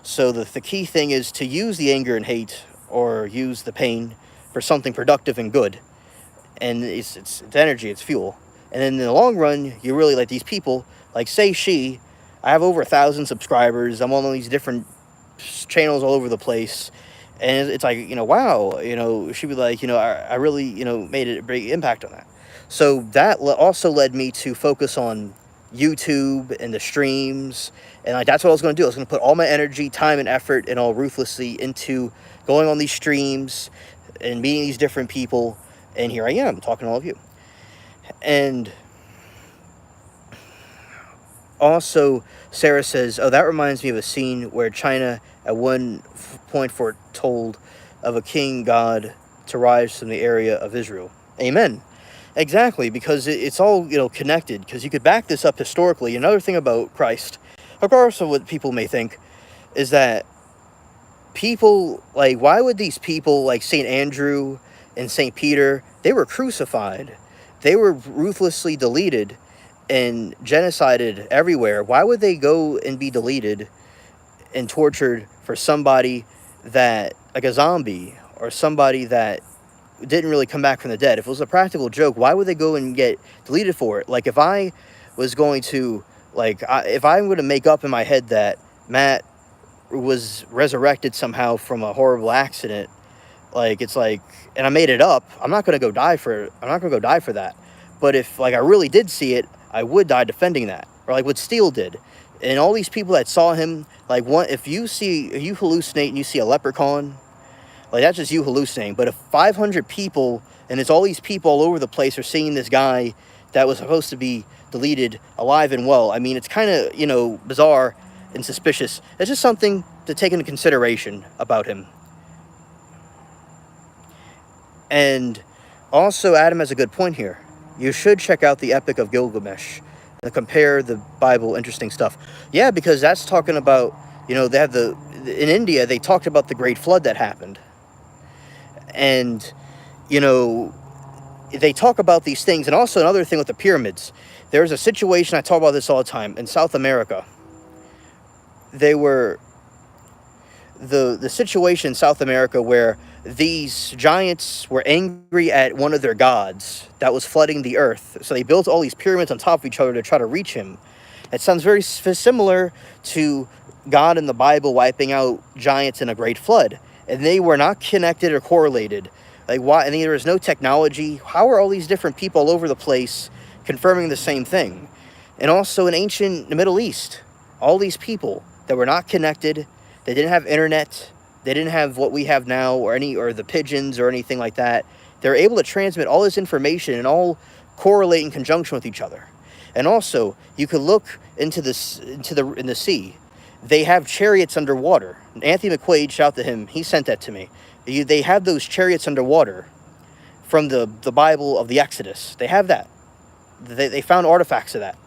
S1: So the key thing is to use the anger and hate, or use the pain, for something productive and good. And it's energy, it's fuel. And then in the long run, you really these people, say I have over 1,000 subscribers. I'm on all these different channels all over the place. And it's wow, she'd be I really, made a big impact on that. So that also led me to focus on YouTube and the streams, and like that's what I was going to do. I was going to put all my energy, time, and effort, and all ruthlessly into going on these streams and meeting these different people. And here I am talking to all of you. And also, Sarah says, "Oh, that reminds me of a scene where China at one point foretold of a king god to rise from the area of Israel." Amen. Exactly, because it's all, connected, because you could back this up historically. Another thing about Christ, regardless of what people may think, is that people, like, why would these people, like St. Andrew and St. Peter, they were crucified. They were ruthlessly deleted and genocided everywhere. Why would they go and be deleted and tortured for somebody that, like a zombie, or somebody that didn't really come back from the dead? If it was a practical joke, why would they go and get deleted for it? Like, if I was going to, if I'm going to make up in my head that Matt was resurrected somehow from a horrible accident, and I made it up, I'm not going to go die for that. But if, I really did see it, I would die defending that. Or like what Steele did. And all these people that saw him, if you hallucinate and you see a leprechaun, that's just you hallucinating. But if 500 people, and it's all these people all over the place, are seeing this guy that was supposed to be deleted alive and well, I mean, it's kind of, bizarre and suspicious. It's just something to take into consideration about him. And also, Adam has a good point here. You should check out the Epic of Gilgamesh and compare the Bible. Interesting stuff. Yeah, because that's talking about, they have in India, they talked about the Great Flood that happened. And, they talk about these things. And also another thing with the pyramids. There's a situation, I talk about this all the time, in South America. The situation in South America where these giants were angry at one of their gods that was flooding the earth. So they built all these pyramids on top of each other to try to reach him. It sounds very similar to God in the Bible wiping out giants in a great flood. And they were not connected or correlated. Why? And there was no technology. How are all these different people all over the place confirming the same thing? And also in ancient Middle East, all these people that were not connected, they didn't have internet, they didn't have what we have now, or the pigeons or anything like that. They're able to transmit all this information and all correlate in conjunction with each other. And also, you could look in the sea. They have chariots underwater. Anthony McQuaid, shout to him, he sent that to me. They have those chariots underwater from the Bible of the Exodus. They have that. They found artifacts of that.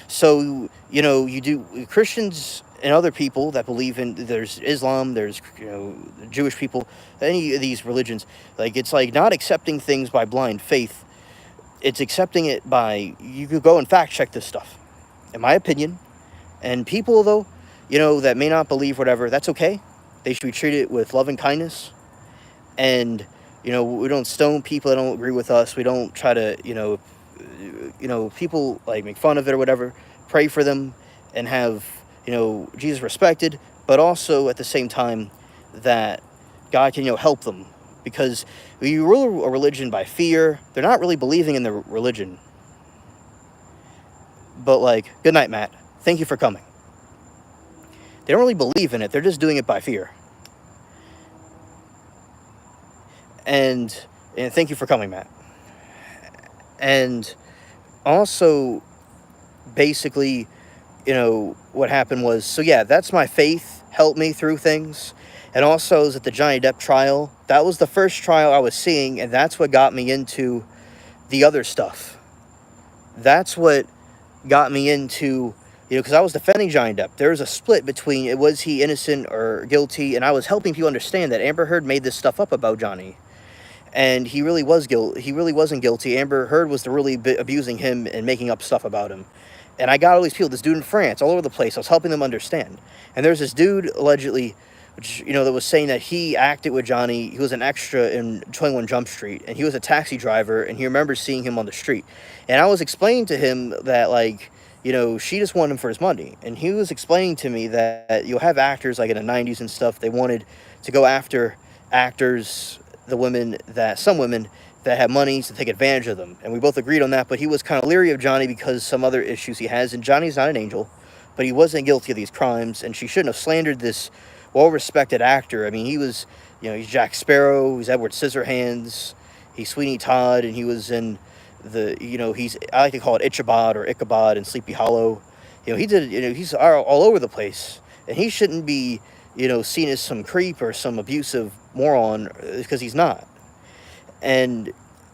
S1: So, Christians and other people that believe in, there's Islam, there's, Jewish people, any of these religions, it's not accepting things by blind faith. It's accepting it by, you could go and fact check this stuff, in my opinion. And people, though, that may not believe whatever, that's okay. They should be treated with love and kindness. And, we don't stone people that don't agree with us. We don't try to, people make fun of it or whatever. Pray for them and have, Jesus respected, but also at the same time that God can, help them. Because when you rule a religion by fear, they're not really believing in the religion. But good night, Matt. Thank you for coming. They don't really believe in it. They're just doing it by fear. And thank you for coming, Matt. And also, basically, what happened was, so yeah, that's my faith helped me through things. And also, is at the Johnny Depp trial. That was the first trial I was seeing, and that's what got me into the other stuff. That's what got me into, because I was defending Johnny Depp. There was a split between, was he innocent or guilty, and I was helping people understand that Amber Heard made this stuff up about Johnny. And he really was guilty. He really wasn't guilty. Amber Heard was really abusing him and making up stuff about him. And I got all these people, this dude in France, all over the place. I was helping them understand. And there's this dude, allegedly, which, that was saying that he acted with Johnny. He was an extra in 21 Jump Street. And he was a taxi driver. And he remembers seeing him on the street. And I was explaining to him that, she just wanted him for his money. And he was explaining to me that you'll have actors, in the 90s and stuff, they wanted to go after actors, some women that had money to take advantage of them. And we both agreed on that, but he was kind of leery of Johnny because some other issues he has. And Johnny's not an angel, but he wasn't guilty of these crimes, and she shouldn't have slandered this well-respected actor. I mean, he was, he's Jack Sparrow, he's Edward Scissorhands, he's Sweeney Todd, and he was in I like to call it Ichabod or Ichabod and Sleepy Hollow. He did, he's all over the place, and he shouldn't be, seen as some creep or some abusive moron, because he's not. And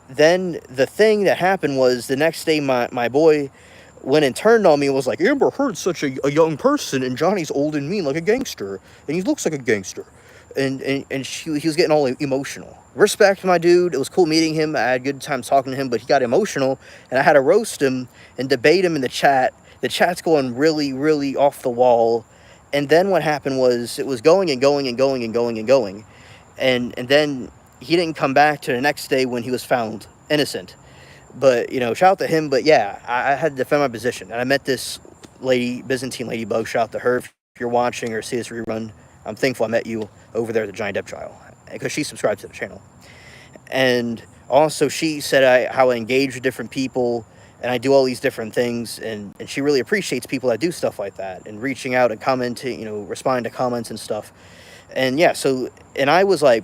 S1: then the thing that happened was the next day my boy went and turned on me and was like, Amber Heard's such a young person, and Johnny's old and mean like a gangster, and he looks like a gangster. And he was getting all emotional. Respect my dude. It was cool meeting him. I had a good time talking to him, but he got emotional, and I had to roast him and debate him in the chat. The chat's going really, really off the wall. And then what happened was it was going and going and going and going and going. And then he didn't come back to the next day when he was found innocent. But, shout out to him. But yeah, I had to defend my position. And I met this lady, Byzantine Ladybug. Shout out to her. If you're watching or see this rerun, I'm thankful I met you over there at the Johnny Depp trial, because she subscribed to the channel. And also she said how I engage with different people, and I do all these different things, and she really appreciates people that do stuff like that, and reaching out and commenting, responding to comments and stuff. And yeah, and I was like,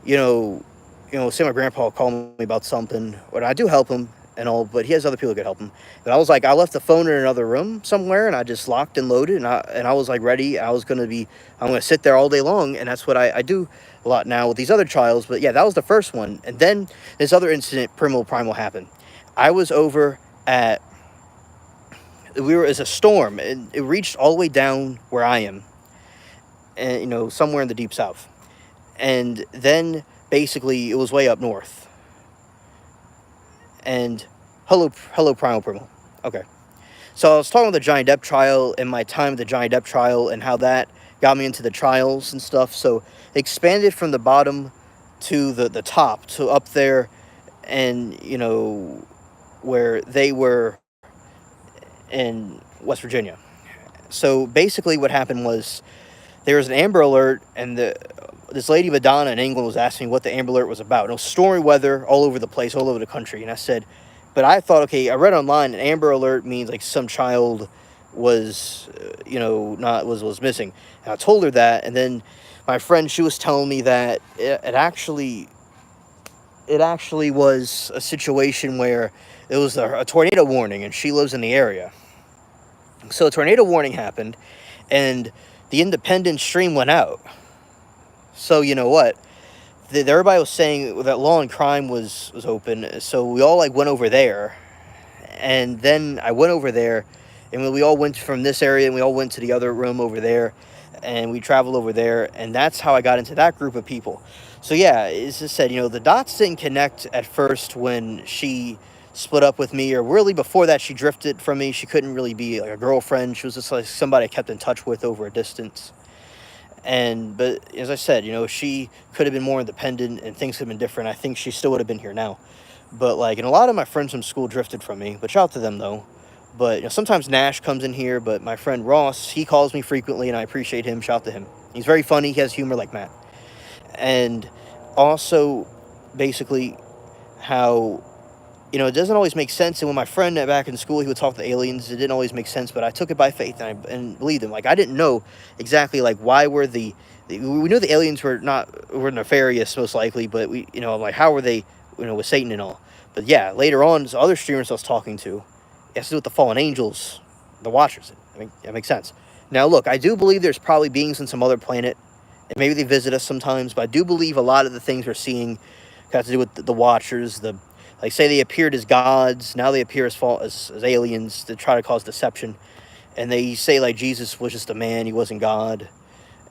S1: say my grandpa called me about something, or I do help him and all, but he has other people who could help him. But I was like, I left the phone in another room somewhere, and I just locked and loaded, and I was like ready. I'm going to sit there all day long, and that's what I do a lot now with these other trials. But yeah, that was the first one. And then this other incident, Primal happened. I was over as a storm, and it reached all the way down where I am, and somewhere in the deep south. And then basically it was way up north. And hello, Primal. Okay. So I was talking about the Johnny Depp trial and my time at the Johnny Depp trial and how that got me into the trials and stuff. So it expanded from the bottom to the top, to up there, and, where they were in West Virginia. So basically what happened was there was an Amber Alert, and this lady Madonna in England was asking me what the Amber Alert was about. It was stormy weather all over the place, all over the country. And I said, but I thought, okay, I read online, an Amber Alert means like some child was, was missing. And I told her that, and then my friend, she was telling me that it actually was a situation where it was a tornado warning, and she lives in the area. So a tornado warning happened, and the Independent stream went out. So you know what? Everybody was saying that Law and Crime was open, so we all went over there. And then I went over there, and we all went from this area, and we all went to the other room over there, and we traveled over there, and that's how I got into that group of people. So yeah, as I said, the dots didn't connect at first when she split up with me, or really before that she drifted from me. She couldn't really be like a girlfriend. She was just like somebody I kept in touch with over a distance. But as I said, she could have been more independent and things could have been different. I think she still would have been here now. But and a lot of my friends from school drifted from me, but shout out to them though. But sometimes Nash comes in here, but my friend Ross, he calls me frequently, and I appreciate him. Shout out to him. He's very funny. He has humor like Matt. And also, basically, how it doesn't always make sense. And when my friend back in school, he would talk to aliens, it didn't always make sense, but I took it by faith, and believed him. I didn't know exactly why were we knew the aliens were nefarious most likely, but we how were they with Satan and all. But yeah, later on, other streamers I was talking to, it has to do with the fallen angels, the Watchers. I mean, that makes sense. Now look, I do believe there's probably beings on some other planet, and maybe they visit us sometimes, but I do believe a lot of the things we're seeing have to do with the Watchers. Say they appeared as gods, now they appear as aliens to try to cause deception. And they say Jesus was just a man, he wasn't God.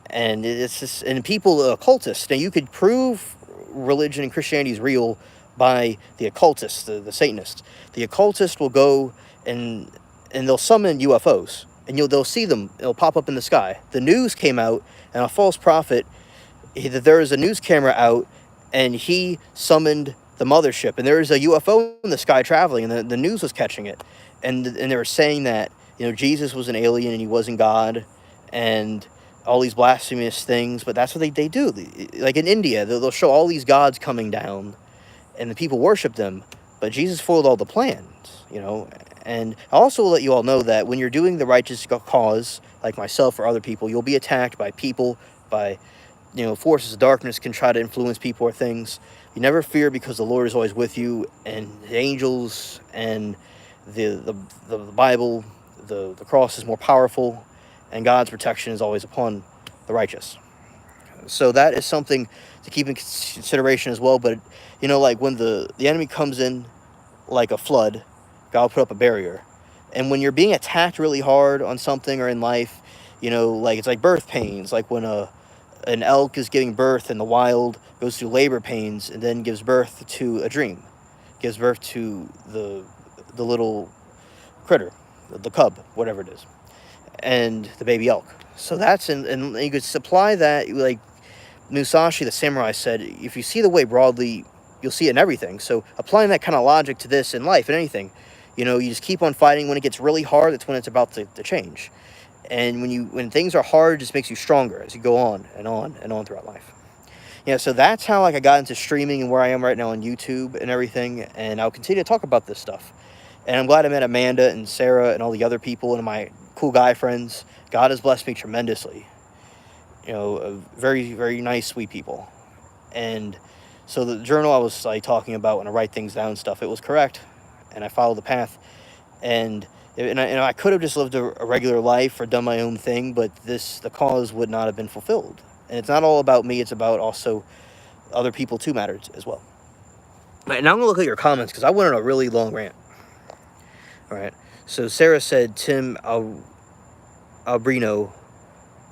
S1: And it's just, and people, occultists. Now you could prove religion and Christianity is real by the occultists, the Satanists. The occultists will go and they'll summon UFOs, and they'll see them, it'll pop up in the sky. The news came out, and a false prophet, there was a news camera out, and he summoned the mothership, and there was a UFO in the sky traveling, and the news was catching it, and they were saying that Jesus was an alien and he wasn't God, and all these blasphemous things. But that's what they do. Like in India, they'll show all these gods coming down, and the people worshiped them, but Jesus foiled all the plans, you know. And I'll also let you all know that when you're doing the righteous cause, like myself or other people, you'll be attacked by people, by, you know, forces of darkness can try to influence people or things. You never fear, because the Lord is always with you, and the angels and the Bible, the cross is more powerful, and God's protection is always upon the righteous. So that is something to keep in consideration as well. But, you know, like when the enemy comes in like a flood, God will put up a barrier. And when you're being attacked really hard on something or in life, you know, like it's like birth pains, like when an elk is giving birth in the wild, goes through labor pains, and then gives birth to a dream, gives birth to the little critter, the cub, whatever it is, and the baby elk. So that's and you could supply that, like Musashi the samurai said, if you see the way broadly, you'll see it in everything. So applying that kind of logic to this in life and anything, you know, you just keep on fighting. When it gets really hard, that's when it's about to change. And when things are hard, it just makes you stronger as you go on and on and on throughout life. Yeah, so that's how like I got into streaming and where I am right now on YouTube and everything. And I'll continue to talk about this stuff. And I'm glad I met Amanda and Sarah and all the other people and my cool guy friends. God has blessed me tremendously. You know, very, very nice, sweet people. And so the journal I was like talking about, when I write things down and stuff, it was correct. And I followed the path. And I could have just lived a regular life or done my own thing, but the cause would not have been fulfilled. And it's not all about me, it's about also other people too mattered as well. Right, now I'm gonna look at your comments, because I went on a really long rant. All right, so Sarah said Tim Albrino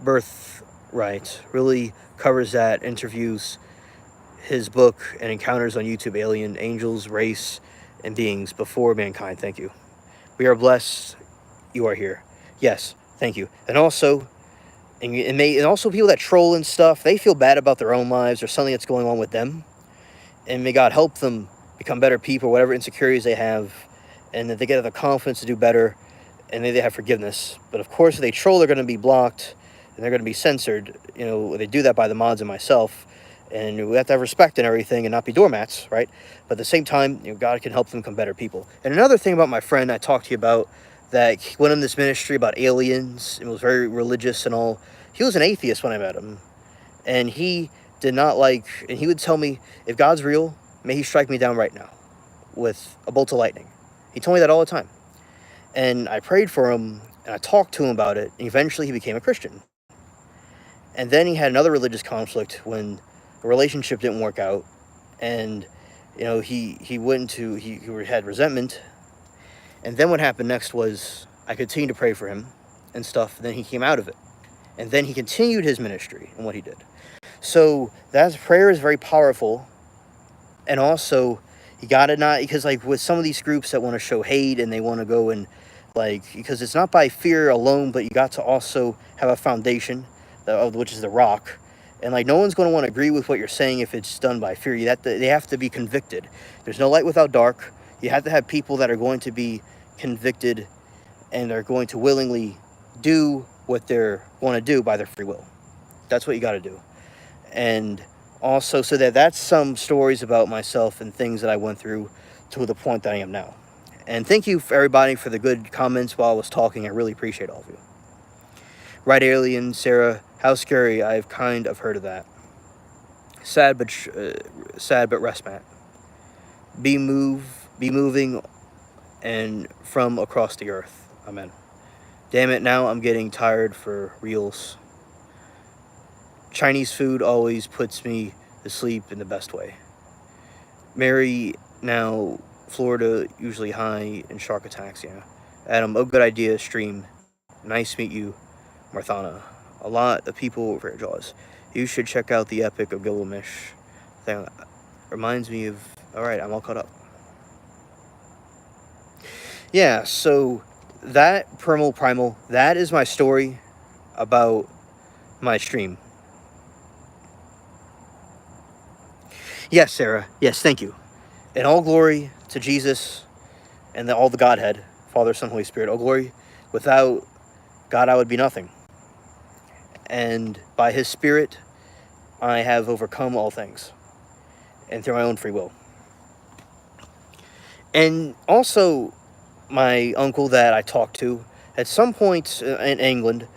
S1: Birthright really covers that, interviews his book and encounters on YouTube, Alien Angels, Race, and Beings Before Mankind. Thank you. We are blessed you are here. Yes, thank you. And also, and also people that troll and stuff, they feel bad about their own lives or something that's going on with them. And may God help them become better people, whatever insecurities they have, and that they get the confidence to do better, and they have forgiveness. But of course, if they troll, they're going to be blocked, and they're going to be censored. You know, they do that by the mods and myself. And we have to have respect and everything and not be doormats, right? But at the same time, you know, God can help them become better people. And another thing about my friend I talked to you about, that he went in this ministry about aliens and was very religious and all. He was an atheist when I met him. And he did not like, and he would tell me, if God's real, may he strike me down right now with a bolt of lightning. He told me that all the time. And I prayed for him, and I talked to him about it, and eventually he became a Christian. And then he had another religious conflict when the relationship didn't work out, and you know, he had resentment. And then what happened next was I continued to pray for him and stuff, and then he came out of it, and then he continued his ministry and what he did. So that prayer is very powerful. And also, you gotta not, because like with some of these groups that want to show hate and they want to go and like, because it's not by fear alone, but you got to also have a foundation, which is the rock. And like, no one's going to want to agree with what you're saying if it's done by fear. They have to be convicted. There's no light without dark. You have to have people that are going to be convicted and are going to willingly do what they want to do by their free will. That's what you got to do. And also, so that's some stories about myself and things that I went through to the point that I am now. And thank you for everybody for the good comments while I was talking. I really appreciate all of you. Right, Alien, Sarah, how scary. I've kind of heard of that. Sad but rest, Matt. Be moving and from across the earth. Amen. Damn it, now I'm getting tired for reals. Chinese food always puts me to sleep in the best way. Mary, now Florida, usually high in shark attacks, yeah. Adam, oh, good idea, stream. Nice to meet you, Marthana. A lot of people for Jaws. You should check out the Epic of Gilgamesh. That reminds me of... Alright, I'm all caught up. Yeah, so that Primal, that is my story about my stream. Yes, Sarah. Yes, thank you. And all glory to Jesus and all the Godhead, Father, Son, Holy Spirit. All glory. Without God, I would be nothing. And by His Spirit, I have overcome all things. And through my own free will. And also, my uncle that I talked to at some point in England.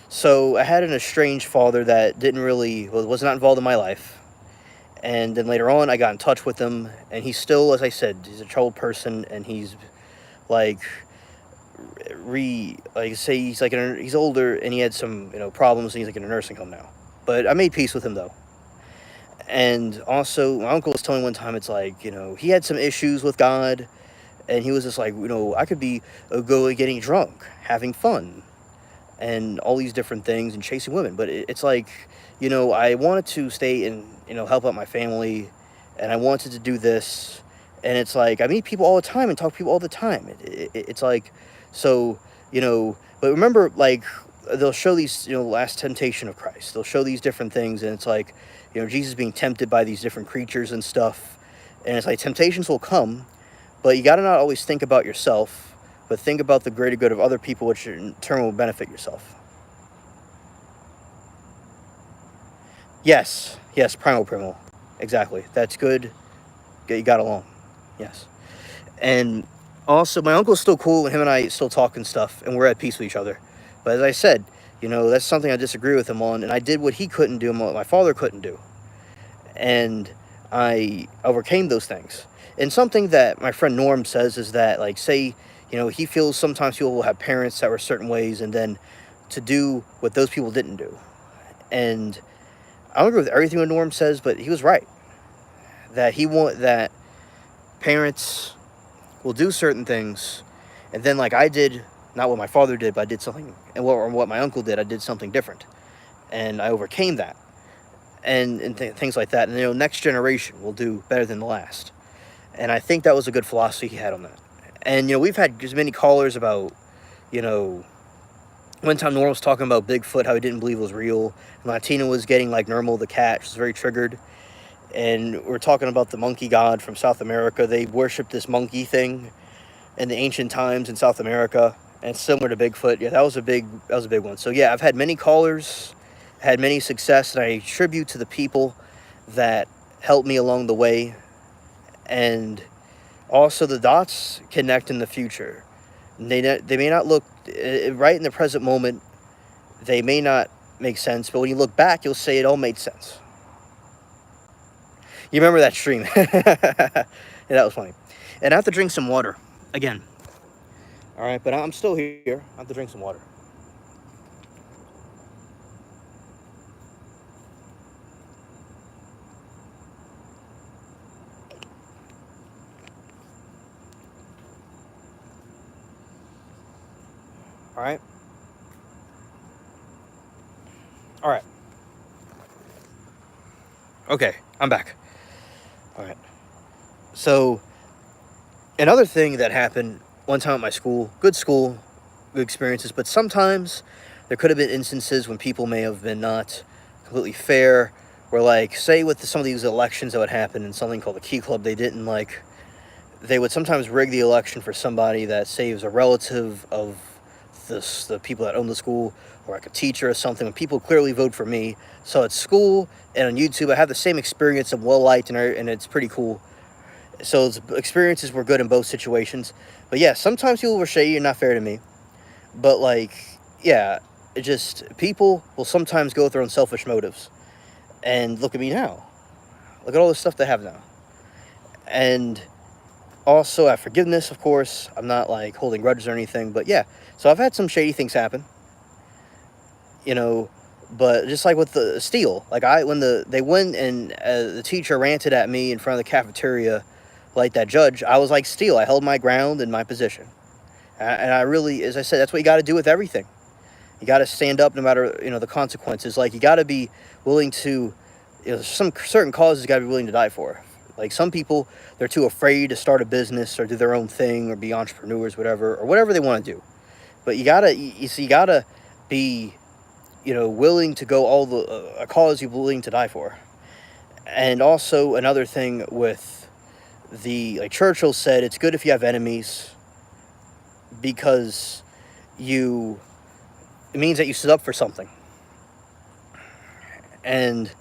S1: So I had an estranged father that didn't really, well, was not involved in my life. And then later on, I got in touch with him, and he's still, as I said, he's a troubled person, and he's like, like say he's like he's older, and he had some problems, and he's like in a nursing home now. But I made peace with him though. And also, my uncle was telling me one time, it's like he had some issues with God, and he was just like, I could be go getting drunk, having fun, and all these different things and chasing women. But it's like, I wanted to stay and, help out my family, and I wanted to do this. And it's like, I meet people all the time and talk to people all the time. It's like, so, but remember, like, they'll show these, last temptation of Christ. They'll show these different things, and it's like, Jesus being tempted by these different creatures and stuff. And it's like, temptations will come, but you got to not always think about yourself, but think about the greater good of other people, which in turn will benefit yourself. Yes, primal. Exactly. That's good. You got along. Yes. And also, my uncle's still cool, and him and I still talk and stuff, and we're at peace with each other. But as I said, that's something I disagree with him on, and I did what he couldn't do and what my father couldn't do. And I overcame those things. And something that my friend Norm says is that, like, say, he feels sometimes people will have parents that were certain ways, and then to do what those people didn't do. And I don't agree with everything what Norm says, but he was right. That parents will do certain things, and then, like I did, not what my father did, but I did something, and what my uncle did, I did something different, and I overcame that, and things like that. And next generation will do better than the last, and I think that was a good philosophy he had on that. And we've had as many callers about, one time Norm was talking about Bigfoot, how he didn't believe it was real, and Latina was getting like Nermal the cat. She was very triggered. And we're talking about the monkey god from South America. They worshiped this monkey thing in the ancient times in South America, and it's similar to Bigfoot. Yeah, that was a big one. So yeah, I've had many callers, had many success, and I attribute to the people that helped me along the way, and also the dots connect in the future. They may not look right in the present moment. They may not make sense, but when you look back, you'll say it all made sense. You remember that stream? Yeah, that was funny. And I have to drink some water again. All right, but I'm still here. I have to drink some water. All right. All right. Okay, I'm back. All right. So, another thing that happened one time at my school, good experiences, but sometimes there could have been instances when people may have been not completely fair, where, like, say with some of these elections that would happen in something called the Key Club, they would sometimes rig the election for somebody that, say, was a relative of the people that own the school, or like a teacher or something, when people clearly vote for me. So at school and on YouTube, I have the same experience of well-liked, and it's pretty cool. So the experiences were good in both situations. But yeah, sometimes people were shady and not fair to me. But, like, yeah, it just, people will sometimes go with their own selfish motives. And look at me now. Look at all the stuff they have now. And also, I have forgiveness, of course. I'm not, like, holding grudges or anything. But yeah, so I've had some shady things happen. But just like with the steel, like when they went and the teacher ranted at me in front of the cafeteria, like that judge, I was like steel. I held my ground in my position, and I really, as I said, that's what you got to do with everything. You got to stand up no matter the consequences. Like, you got to be willing to, some certain causes you got to be willing to die for. Like, some people, they're too afraid to start a business or do their own thing or be entrepreneurs, or whatever they want to do. But you gotta be willing to go all a cause you're willing to die for. And also another thing with like Churchill said, it's good if you have enemies, because it means that you stood up for something. And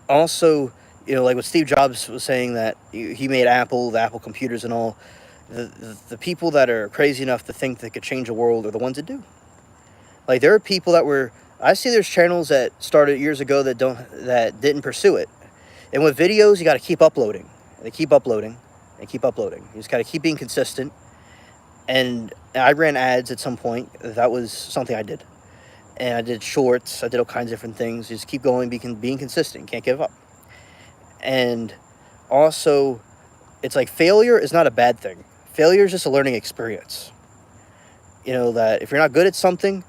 S1: also, like what Steve Jobs was saying, that he made the Apple computers and all. The people that are crazy enough to think they could change the world are the ones that do. Like, there are people that were, I see there's channels that started years ago that didn't pursue it. And with videos, you got to keep uploading. And they keep uploading and keep uploading. You just got to keep being consistent. And I ran ads at some point. That was something I did. And I did shorts. I did all kinds of different things. Just keep going, being consistent. Can't give up. And also, it's like failure is not a bad thing. Failure is just a learning experience. You know, that if you're not good at something,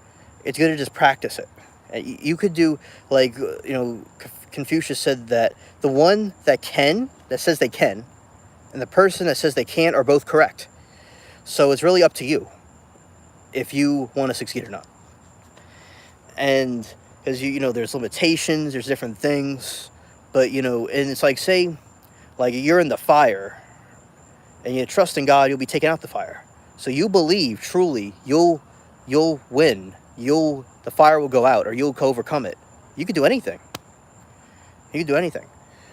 S1: it's good to just practice it. And you could do, like, you know, Confucius said that the one that says they can, and the person that says they can't are both correct. So it's really up to you if you want to succeed or not. And because, you know, there's limitations, there's different things. But, you know, and it's like, say, like, you're in the fire, and you trust in God, you'll be taken out the fire. So you believe, truly, you'll win. The fire will go out, or you'll overcome it. You could do anything. You could do anything.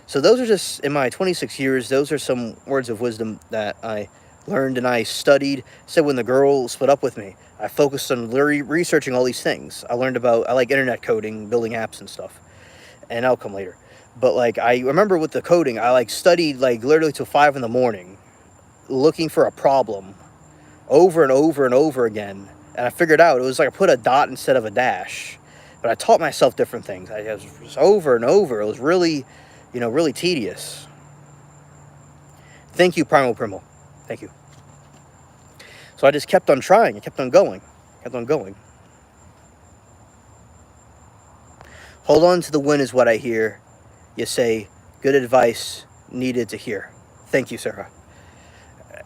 S1: So those are just, in my 26 years, those are some words of wisdom that I learned and I studied. So when the girl split up with me, I focused on researching all these things. I like internet coding, building apps and stuff. And that'll come later. But, like, I remember with the coding, I, like, studied, like, literally till 5 in the morning, looking for a problem over and over and over again. And I figured out, it was like I put a dot instead of a dash. But I taught myself different things. It was over and over. It was really, you know, really tedious. Thank you, Primal Primal. Thank you. So I just kept on trying. I kept on going. Hold on to the win is what I hear. You say, good advice needed to hear. Thank you, Sarah.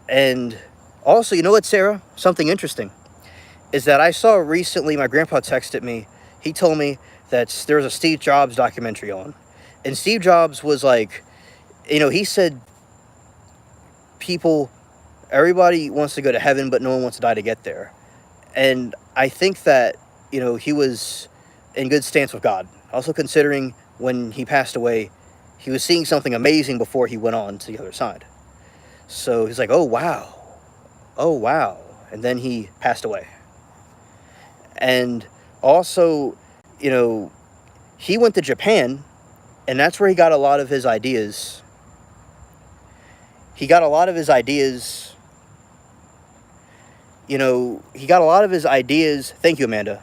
S1: And also, you know what, Sarah? Something interesting is that I saw recently, my grandpa texted me. He told me that there was a Steve Jobs documentary on. And Steve Jobs was like, you know, he said everybody wants to go to heaven, but no one wants to die to get there. And I think that, you know, he was in good stance with God. Also considering when he passed away, he was seeing something amazing before he went on to the other side. So he's like, oh, wow. And then he passed away. And also, you know, he went to Japan, and that's where he got a lot of his ideas. Thank you, Amanda,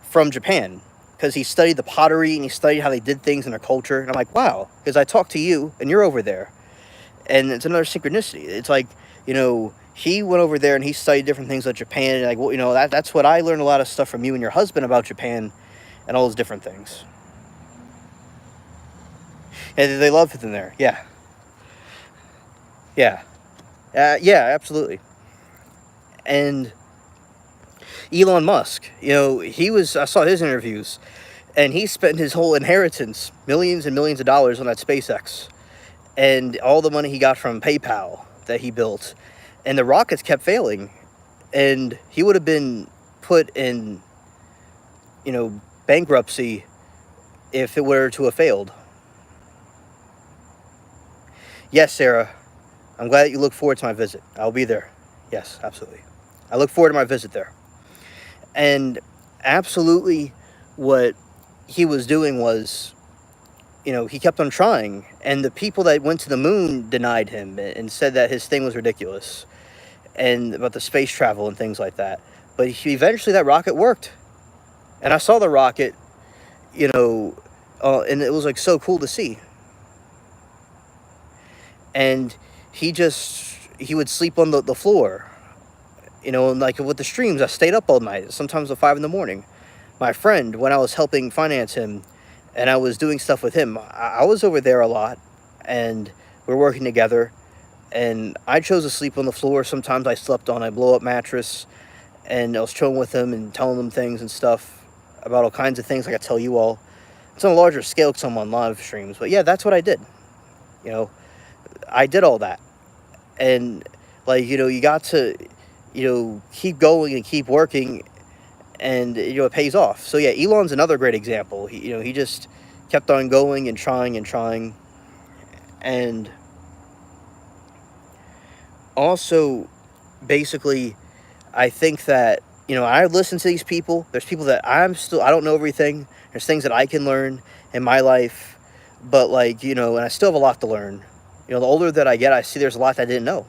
S1: from Japan. Because he studied the pottery, and he studied how they did things in their culture. And I'm like, wow, because I talked to you, and you're over there. And it's another synchronicity. It's like, you know, he went over there and he studied different things about Japan. And like, well, you know, that's what I learned a lot of stuff from you and your husband about Japan and all those different things. And they love it in there. Yeah. Yeah, absolutely. And Elon Musk, you know, I saw his interviews, and he spent his whole inheritance, millions and millions of dollars on that SpaceX. And all the money he got from PayPal that he built. And the rockets kept failing. And he would have been put in, you know, bankruptcy if it were to have failed. Yes, Sarah. I'm glad that you look forward to my visit. I'll be there. Yes, absolutely. I look forward to my visit there. And absolutely what he was doing was, you know, he kept on trying. And the people that went to the moon denied him and said that his thing was ridiculous. And about the space travel and things like that. But eventually that rocket worked. And I saw the rocket, you know, and it was like so cool to see. And he would sleep on the floor, you know, and like with the streams, I stayed up all night, sometimes at 5 in the morning. My friend, when I was helping finance him and I was doing stuff with him, I was over there a lot, and we're working together. And I chose to sleep on the floor. Sometimes I slept on a blow-up mattress, and I was chilling with him and telling him things and stuff about all kinds of things like I tell you all. It's on a larger scale because I'm on live streams. But yeah, that's what I did. You know, I did all that. And, like, you know, you got to, you know, keep going and keep working, and, you know, it pays off. So yeah, Elon's another great example. He just kept on going and trying and trying. And Also, basically, I think that, I listen to these people. There's people that I don't know everything. There's things that I can learn in my life, but like, and I still have a lot to learn. The older that I get, I see there's a lot that I didn't know.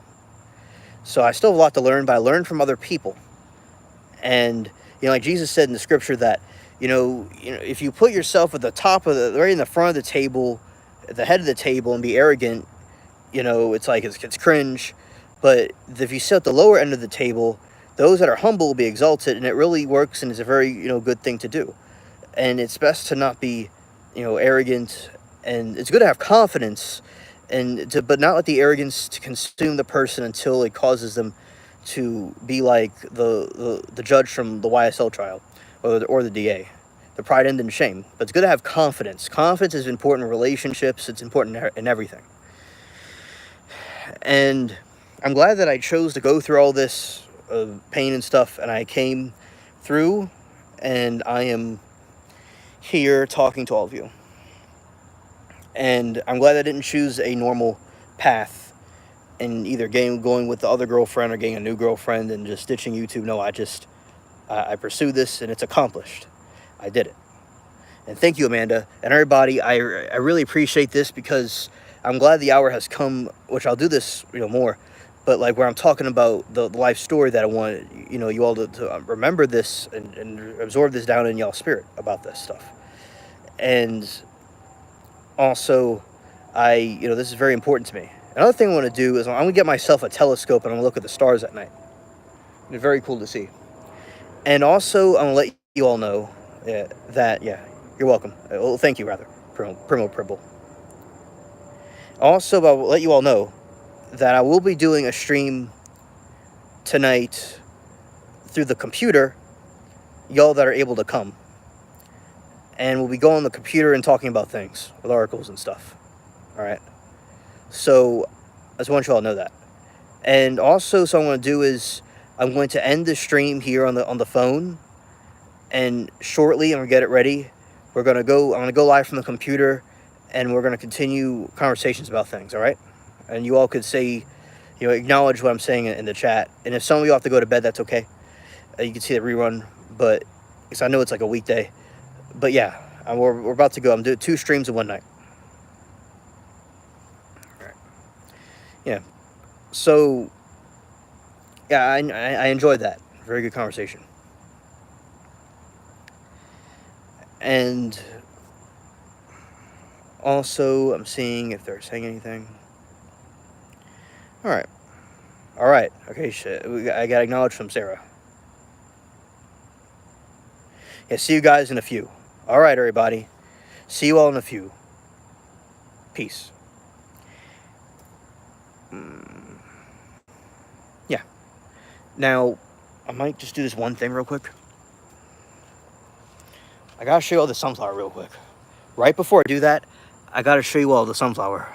S1: So I still have a lot to learn, but I learn from other people. And, like Jesus said in the scripture that, if you put yourself at the top right in the front of the table, at the head of the table, and be arrogant, it's like, it's cringe. But if you sit at the lower end of the table, those that are humble will be exalted, and it really works, and it's a very, good thing to do. And it's best to not be, arrogant, and it's good to have confidence, but not let the arrogance to consume the person until it causes them to be like the judge from the YSL trial, or the DA. The pride, end in shame. But it's good to have confidence. Confidence is important in relationships. It's important in everything. And I'm glad that I chose to go through all this pain and stuff, and I came through, and I am here talking to all of you. And I'm glad I didn't choose a normal path and either going with the other girlfriend or getting a new girlfriend and just ditching YouTube. No, I pursued this, and it's accomplished. I did it. And thank you, Amanda, and everybody. I really appreciate this, because I'm glad the hour has come, which I'll do this, more, but like where I'm talking about the life story that I want, you all to remember this and absorb this down in y'all's spirit about this stuff. And also, this is very important to me. Another thing I want to do is I'm going to get myself a telescope, and I'm going to look at the stars at night. It's very cool to see. And also, I'm going to let you all know that, you're welcome. Well, thank you, rather, Primo Pribble. Also, I'll let you all know that I will be doing a stream tonight through the computer, y'all that are able to come. And we'll be going on the computer and talking about things with articles and stuff. All right. So I just want you all to know that. And also, so what I'm going to do is I'm going to end the stream here on the phone. And shortly, I'm going to get it ready. I'm going to go live from the computer, and we're going to continue conversations about things. All right. And you all could say, acknowledge what I'm saying in the chat. And if some of you have to go to bed, that's okay. You can see the rerun, but because I know it's like a weekday. But yeah, we're about to go. I'm doing 2 streams in one night. All right. Yeah. So, yeah, I enjoyed that. Very good conversation. And also, I'm seeing if they're saying anything. All right. Okay, shit. I got acknowledged from Sarah. Yeah, see you guys in a few. All right, everybody. See you all in a few. Peace. Yeah. Now, I might just do this one thing real quick. I gotta show you all the sunflower real quick. Right before I do that, I gotta show you all the sunflower.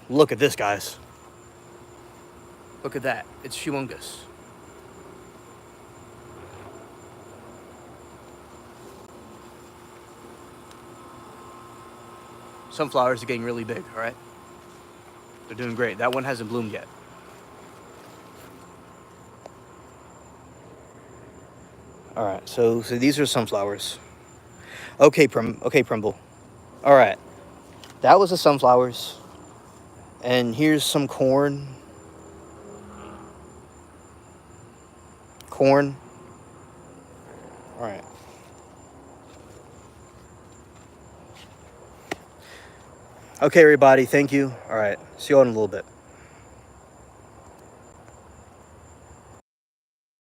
S1: Look at this, guys. Look at that. It's humongous. Sunflowers are getting really big, all right? They're doing great. That one hasn't bloomed yet. All right, so these are sunflowers. Okay, Primble. All right, that was the sunflowers. And here's some corn. All right. Okay, everybody, thank you. All right, see you all in a little bit.